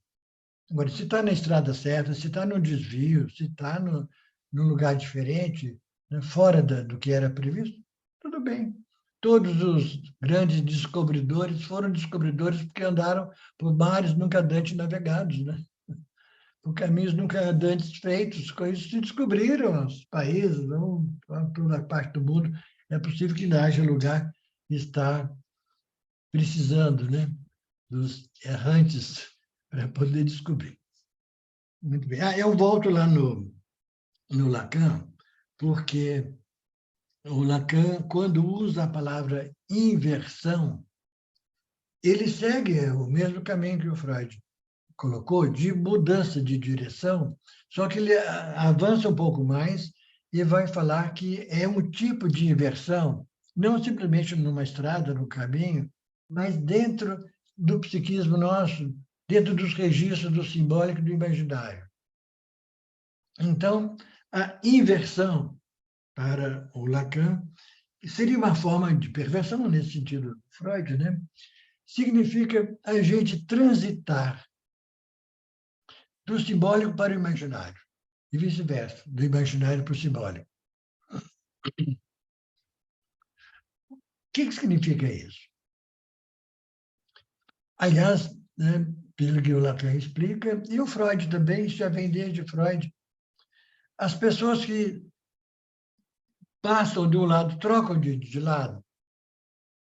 Agora, se está na estrada certa, se está no desvio, se está num lugar diferente, né, fora do que era previsto, tudo bem. Todos os grandes descobridores foram descobridores porque andaram por mares nunca antes navegados, né? Por caminhos nunca antes feitos. Com isso se descobriram os países, não, toda parte do mundo. É possível que haja lugar que está precisando, né, dos errantes para poder descobrir. Muito bem. Eu volto lá no Lacan, porque o Lacan, quando usa a palavra inversão, ele segue o mesmo caminho que o Freud colocou, de mudança de direção, só que ele avança um pouco mais e vai falar que é um tipo de inversão, não simplesmente numa estrada, no caminho, mas dentro do psiquismo nosso, dentro dos registros do simbólico e do imaginário. Então, a inversão, para o Lacan, seria uma forma de perversão, nesse sentido, Freud, né? Significa a gente transitar do simbólico para o imaginário, e vice-versa, do imaginário para o simbólico. O que significa isso? Aliás, né, pelo que o Lacan explica, e o Freud também, já vem desde Freud, as pessoas que passam de um lado, trocam de lado,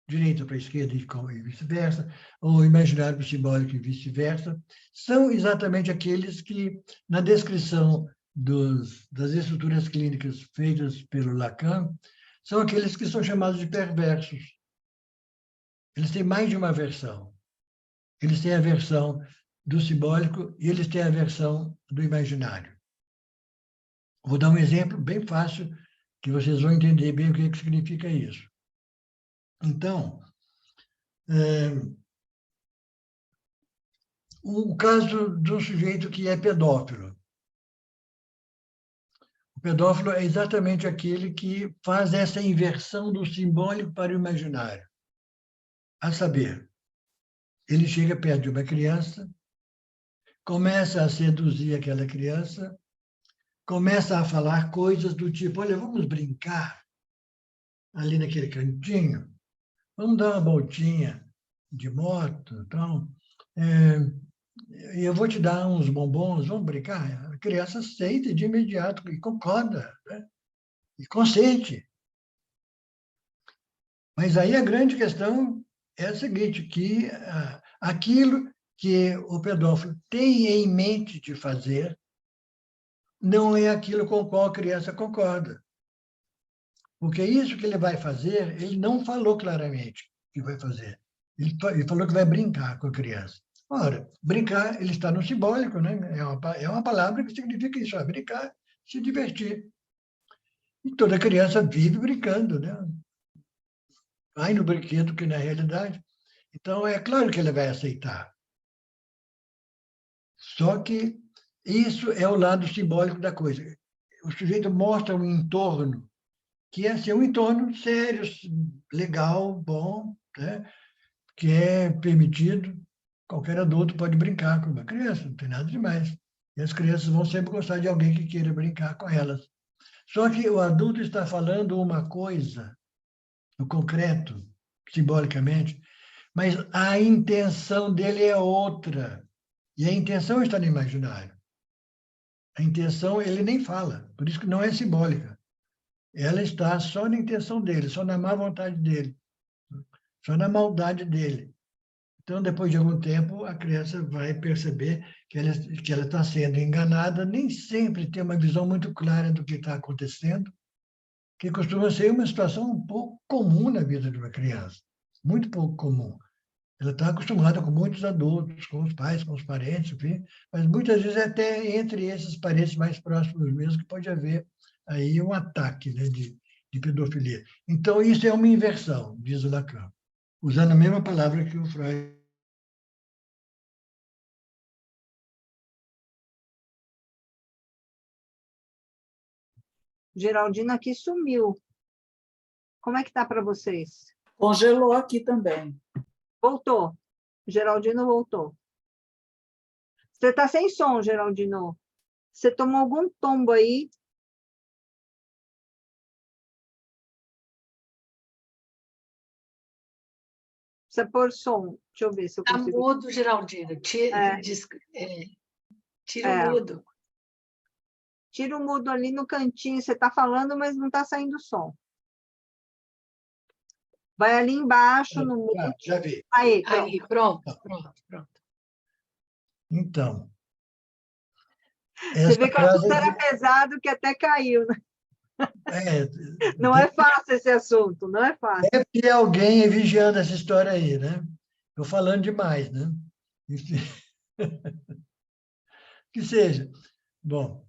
direita para a esquerda e vice-versa, ou imaginário para o simbólico e vice-versa, são exatamente aqueles que, na descrição das estruturas clínicas feitas pelo Lacan, são aqueles que são chamados de perversos. Eles têm mais de uma versão. Eles têm a versão do simbólico e eles têm a versão do imaginário. Vou dar um exemplo bem fácil, que vocês vão entender bem o que significa isso. Então, o caso de um sujeito que é pedófilo. O pedófilo é exatamente aquele que faz essa inversão do simbólico para o imaginário. A saber, ele chega perto de uma criança, começa a seduzir aquela criança, começa a falar coisas do tipo: olha, vamos brincar ali naquele cantinho, vamos dar uma voltinha de moto, então, eu vou te dar uns bombons, vamos brincar? A criança aceita de imediato e concorda, né? E consente. Mas aí a grande questão é a seguinte, que aquilo que o pedófilo tem em mente de fazer não é aquilo com o qual a criança concorda. Porque isso que ele vai fazer, ele não falou claramente que vai fazer. Ele falou que vai brincar com a criança. Ora, brincar, ele está no simbólico, né? É uma palavra que significa isso, brincar, se divertir. E toda criança vive brincando, né? Vai no brinquedo, que na realidade. Então, é claro que ele vai aceitar. Só que isso é o lado simbólico da coisa. O sujeito mostra um entorno que é assim, um entorno sério, legal, bom, né? Que é permitido, qualquer adulto pode brincar com uma criança, não tem nada demais. E as crianças vão sempre gostar de alguém que queira brincar com elas. Só que o adulto está falando uma coisa, no concreto, simbolicamente, mas a intenção dele é outra. E a intenção está no imaginário. A intenção ele nem fala, por isso que não é simbólica. Ela está só na intenção dele, só na má vontade dele, só na maldade dele. Então, depois de algum tempo, a criança vai perceber que ela está sendo enganada, nem sempre tem uma visão muito clara do que está acontecendo, que costuma ser uma situação um pouco comum na vida de uma criança, muito pouco comum. Ela está acostumada com muitos adultos, com os pais, com os parentes, enfim, mas muitas vezes é até entre esses parentes mais próximos mesmo que pode haver aí um ataque, né, de pedofilia. Então, isso é uma inversão, diz o Lacan, usando a mesma palavra que o Freud. Geraldina aqui sumiu. Como é que está para vocês? Congelou aqui também. Voltou. Geraldino voltou. Você está sem som, Geraldino. Você tomou algum tombo aí? Precisa pôr som. Deixa eu ver se eu Está consigo. mudo, Geraldino. Tira o mudo. Tira o mudo ali no cantinho. Você está falando, mas não está saindo som. Vai ali embaixo no mudo. Já vi. Aí, pronto. Aí, pronto. Então, Você vê essa que o frase assunto era pesado, que até caiu, né? é, Não é fácil esse assunto, não é fácil. deve ter alguém vigiando essa história aí, né? Estou falando demais, né? Enfim. Que seja. Bom,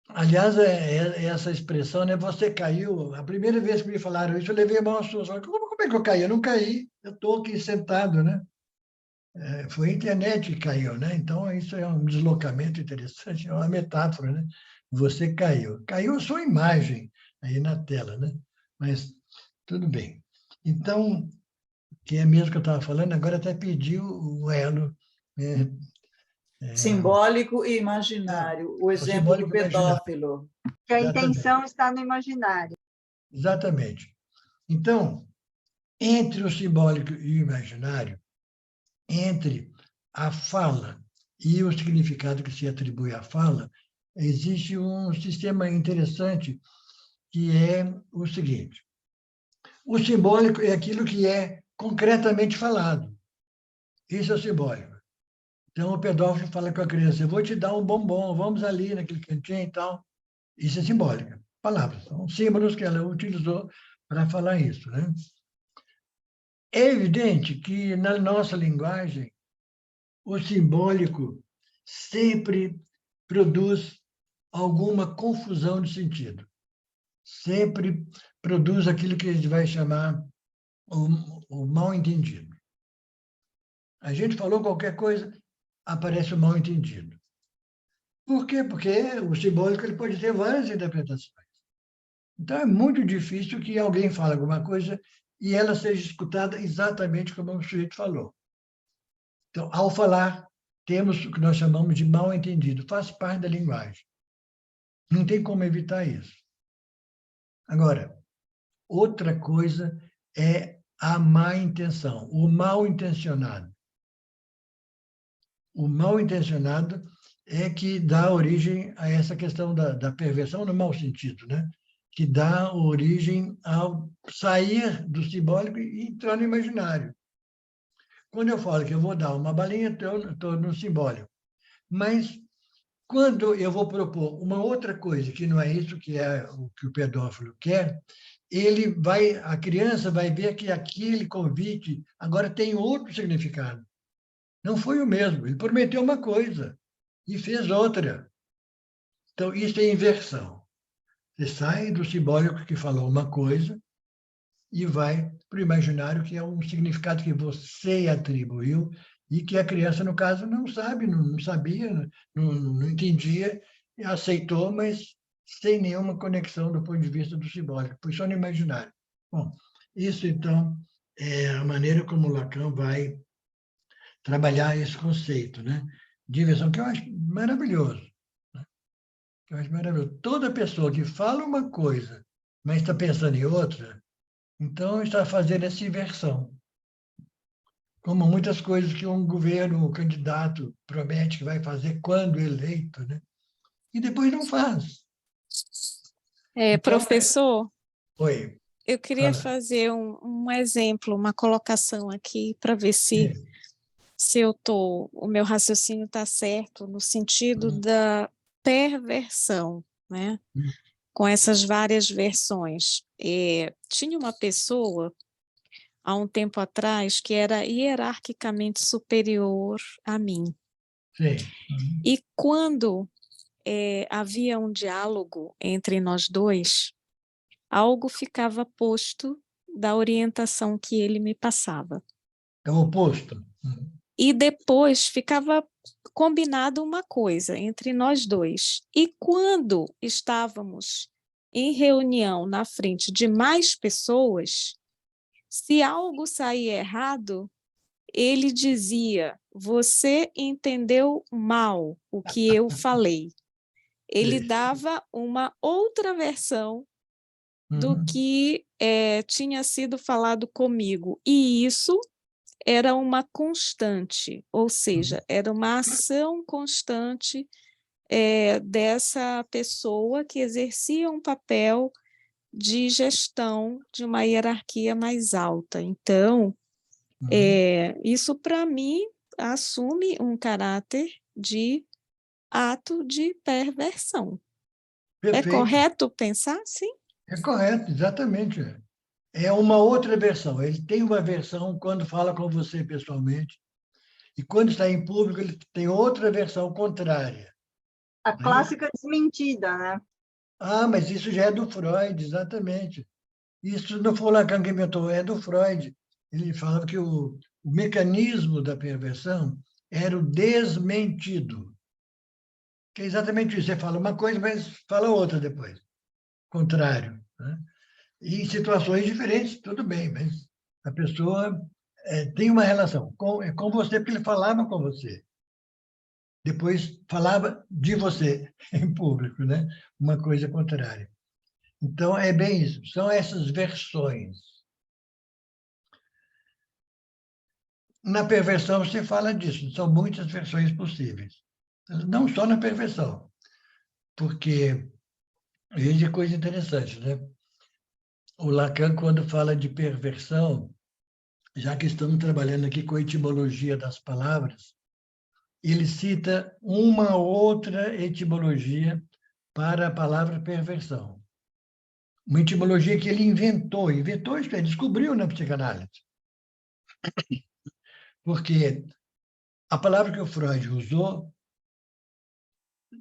aliás, essa expressão, né? Você caiu. A primeira vez que me falaram isso, eu levei a mão à sua. Como é que eu caí? Eu não caí. Eu estou aqui sentado, né? Foi a internet que caiu, né? Então, isso é um deslocamento interessante, é uma metáfora, né? Você caiu. Caiu a sua imagem aí na tela, né? Mas tudo bem. Então, que é mesmo que eu estava falando, agora até pedi o elo. Simbólico e imaginário. O exemplo simbólico do e imaginário. pedófilo. Que a Exatamente. intenção está no imaginário. Exatamente. Então, entre o simbólico e o imaginário, entre a fala e o significado que se atribui à fala, existe um sistema interessante que é o seguinte: o simbólico é aquilo que é concretamente falado. Isso é o simbólico. Então, o pedófilo fala com a criança: eu vou te dar um bombom, vamos ali naquele cantinho e tal. Isso é simbólica. Palavras, são símbolos que ela utilizou para falar isso, né? É evidente que, na nossa linguagem, o simbólico sempre produz alguma confusão de sentido. Sempre produz aquilo que a gente vai chamar o mal-entendido. A gente falou qualquer coisa, aparece o mal-entendido. Por quê? Porque o simbólico ele pode ter várias interpretações. Então, é muito difícil que alguém fale alguma coisa e ela seja escutada exatamente como o sujeito falou. Então, ao falar, temos o que nós chamamos de mal-entendido, faz parte da linguagem. Não tem como evitar isso. Agora, outra coisa é a má intenção, o mal-intencionado. O mal-intencionado é que dá origem a essa questão da perversão no mau sentido, né? Que dá origem ao sair do simbólico e entrar no imaginário. Quando eu falo que eu vou dar uma balinha, estou no simbólico. Mas, quando eu vou propor uma outra coisa, que não é isso que é o que o pedófilo quer, a criança vai ver que aquele convite agora tem outro significado. Não foi o mesmo. Ele prometeu uma coisa e fez outra. Então, isso é inversão. Você sai do simbólico que falou uma coisa e vai para o imaginário, que é um significado que você atribuiu e que a criança, no caso, não sabe, não sabia, não entendia, aceitou, mas sem nenhuma conexão do ponto de vista do simbólico, foi só no imaginário. Bom, isso, então, é a maneira como Lacan vai trabalhar esse conceito, né? De inversão, que eu acho maravilhoso. Eu acho maravilhoso. Toda pessoa que fala uma coisa, mas está pensando em outra, então está fazendo essa inversão. Como muitas coisas que um governo, um candidato promete que vai fazer quando eleito, né? E depois não faz. Então, Professor, Oi, eu queria fala. fazer um exemplo, uma colocação aqui para ver Sim. se o meu raciocínio está certo no sentido da perversão, né? Com essas várias versões. Tinha uma pessoa, há um tempo atrás, que era hierarquicamente superior a mim. Sim. E quando havia um diálogo entre nós dois, algo ficava posto da orientação que ele me passava. É o oposto. E depois ficava combinado uma coisa entre nós dois. E quando estávamos em reunião na frente de mais pessoas, se algo saía errado, ele dizia: você entendeu mal o que eu falei. Ele dava uma outra versão do Uhum. que tinha sido falado comigo. E isso era uma constante, ou seja, era uma ação constante dessa pessoa que exercia um papel de gestão de uma hierarquia mais alta. Então, isso, para mim, assume um caráter de ato de perversão. É Perfeito. correto pensar assim? É correto, exatamente. É uma outra versão. Ele tem uma versão quando fala com você pessoalmente, e quando está em público, ele tem outra versão contrária. A Não é isso? clássica desmentida, né? Ah, mas isso já é do Freud, exatamente. Isso não foi o Lacan que inventou, é do Freud. Ele falava que o mecanismo da perversão era o desmentido, que é exatamente isso. Você fala uma coisa, mas fala outra depois. Contrário, né? E em situações diferentes, tudo bem, mas a pessoa tem uma relação com você, porque ele falava com você. Depois falava de você em público, né? Uma coisa contrária. Então, é bem isso. São essas versões. Na perversão, você fala disso. São muitas versões possíveis. Não só na perversão, porque veja coisa interessante, né? O Lacan, quando fala de perversão, já que estamos trabalhando aqui com a etimologia das palavras, ele cita uma outra etimologia para a palavra perversão. Uma etimologia que ele inventou, isto é, descobriu na psicanálise. Porque a palavra que o Freud usou,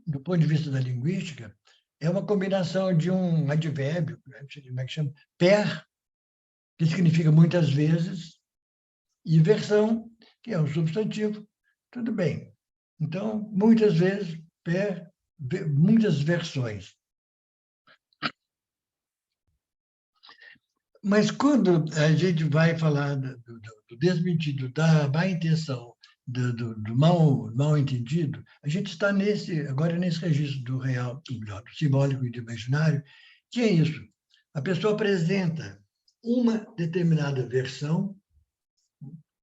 do ponto de vista da linguística, é uma combinação de um advérbio, como é que chama? Per, que significa muitas vezes, e versão, que é um substantivo. Tudo bem. Então, muitas vezes, per, muitas versões. Mas quando a gente vai falar do desmentido, da má intenção, do mal entendido, a gente está agora nesse registro do real, do simbólico e do imaginário, que é isso. A pessoa apresenta uma determinada versão,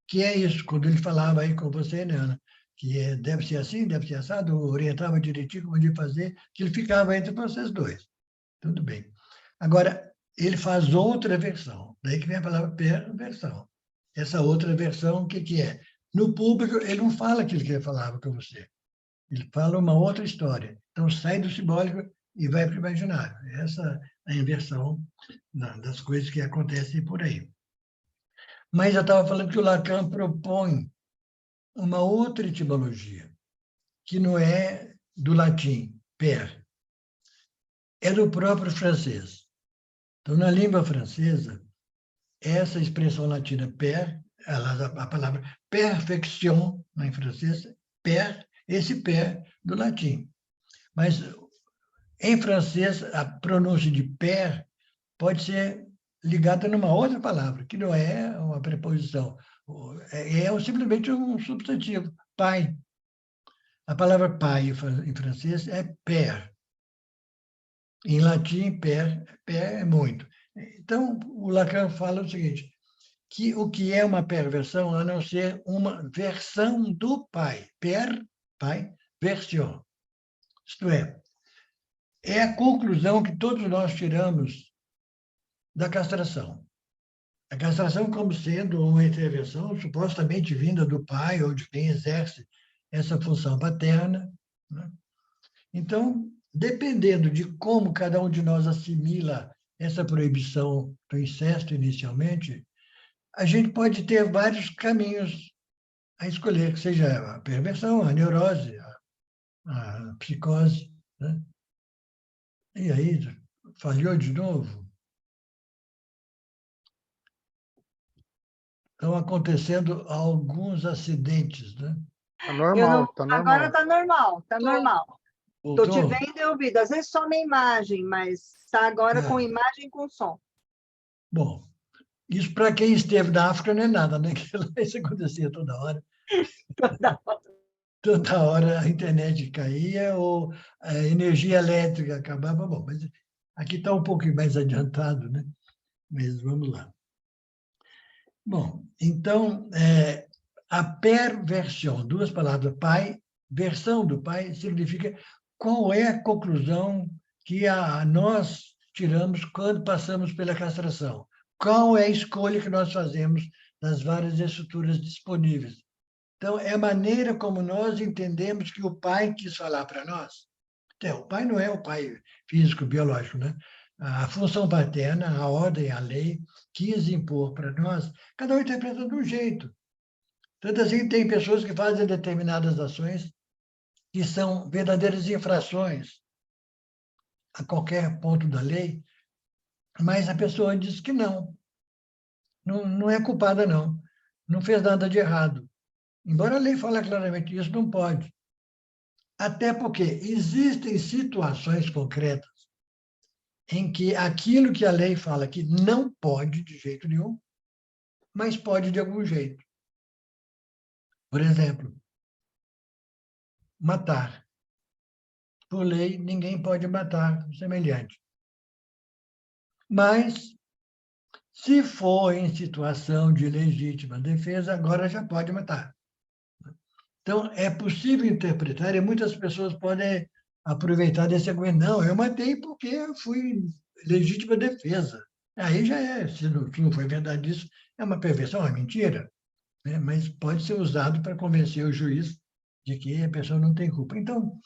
que é isso, quando ele falava aí com você, né, Ana, que deve ser assim, deve ser assado, orientava direitinho como de fazer, que ele ficava entre vocês dois. Tudo bem. Agora, ele faz outra versão, daí que vem a palavra perversão. Essa outra versão, o que é? No público, ele não fala aquilo que ele falava com você. Ele fala uma outra história. Então, sai do simbólico e vai para o imaginário. Essa é a inversão das coisas que acontecem por aí. Mas eu estava falando que o Lacan propõe uma outra etimologia, que não é do latim, per, é do próprio francês. Então, na língua francesa, essa expressão latina per, a palavra perfection, em francês, per, esse per do latim. Mas, em francês, a pronúncia de per pode ser ligada numa outra palavra, que não é uma preposição, é simplesmente um substantivo, pai. A palavra pai em francês é père. Em latim, père é muito. Então, o Lacan fala o seguinte, que o que é uma perversão a não ser uma versão do pai. Pai, version. Isto é a conclusão que todos nós tiramos da castração. A castração como sendo uma intervenção supostamente vinda do pai ou de quem exerce essa função paterna, né? Então, dependendo de como cada um de nós assimila essa proibição do incesto inicialmente, a gente pode ter vários caminhos a escolher, que seja a perversão, a neurose, a psicose, né? E aí, falhou de novo? Estão acontecendo alguns acidentes, né? Tá Eu não... normal, tá Agora normal. está normal, está normal. Estou te Voltou? vendo e ouvindo. Às vezes só na imagem, mas está agora com Ah. imagem e com som. Bom, isso para quem esteve na África não é nada, né? Que lá isso acontecia toda hora. Toda hora a internet caía ou a energia elétrica acabava. Bom, mas aqui está um pouco mais adiantado, né? Mas vamos lá. Bom, então, a perversão, duas palavras, pai, versão do pai, significa qual é a conclusão que nós tiramos quando passamos pela castração. Qual é a escolha que nós fazemos das várias estruturas disponíveis. Então, é a maneira como nós entendemos que o pai quis falar para nós. Então, o pai não é o pai físico, biológico, né? A função paterna, a ordem, a lei, quis impor para nós, cada um interpreta de um jeito. Tanto assim, tem pessoas que fazem determinadas ações que são verdadeiras infrações a qualquer ponto da lei, mas a pessoa diz que não é culpada, não fez nada de errado. Embora a lei fale claramente isso, não pode. Até porque existem situações concretas em que aquilo que a lei fala que não pode de jeito nenhum, mas pode de algum jeito. Por exemplo, matar. Por lei, ninguém pode matar o semelhante. Mas, se for em situação de legítima defesa, agora já pode matar. Então, é possível interpretar, e muitas pessoas podem aproveitar desse argumento. Não, eu matei porque eu fui legítima defesa. Aí já se não foi verdade isso, é uma perversão, é uma mentira, né? Mas pode ser usado para convencer o juiz de que a pessoa não tem culpa. Então,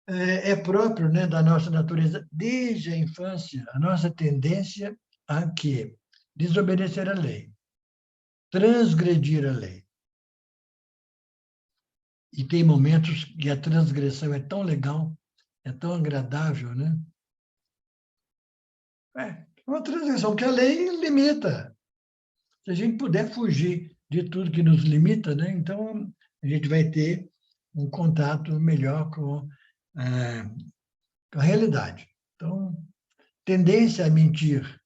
é próprio, né, da nossa natureza, desde a infância, a nossa tendência a quê? Desobedecer a lei, transgredir a lei. E tem momentos que a transgressão é tão legal, é tão agradável, né? É uma transgressão que a lei limita. Se a gente puder fugir de tudo que nos limita, né? Então a gente vai ter um contato melhor com a realidade. Então, tendência a mentir.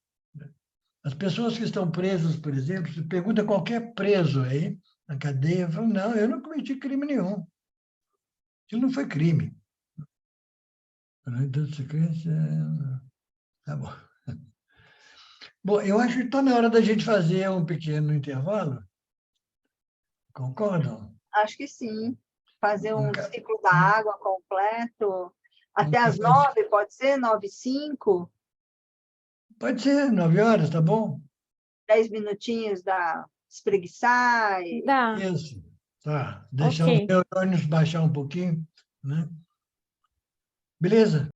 As pessoas que estão presas, por exemplo, se pergunta qualquer preso aí na cadeia, falam, não, eu não cometi crime nenhum. Aquilo não foi crime. Então, sequência... Tá bom. Bom, eu acho que está na hora da gente fazer um pequeno intervalo. Concordam? Acho que sim. Fazer um ca- ciclo da água completo. Até às café- 9, pode ser? 9h05? Pode ser, 9 horas, tá bom? 10 minutinhos da espreguiçar. Dá, Isso. Tá. Deixar os ok. neurônios baixar um pouquinho, né? Beleza?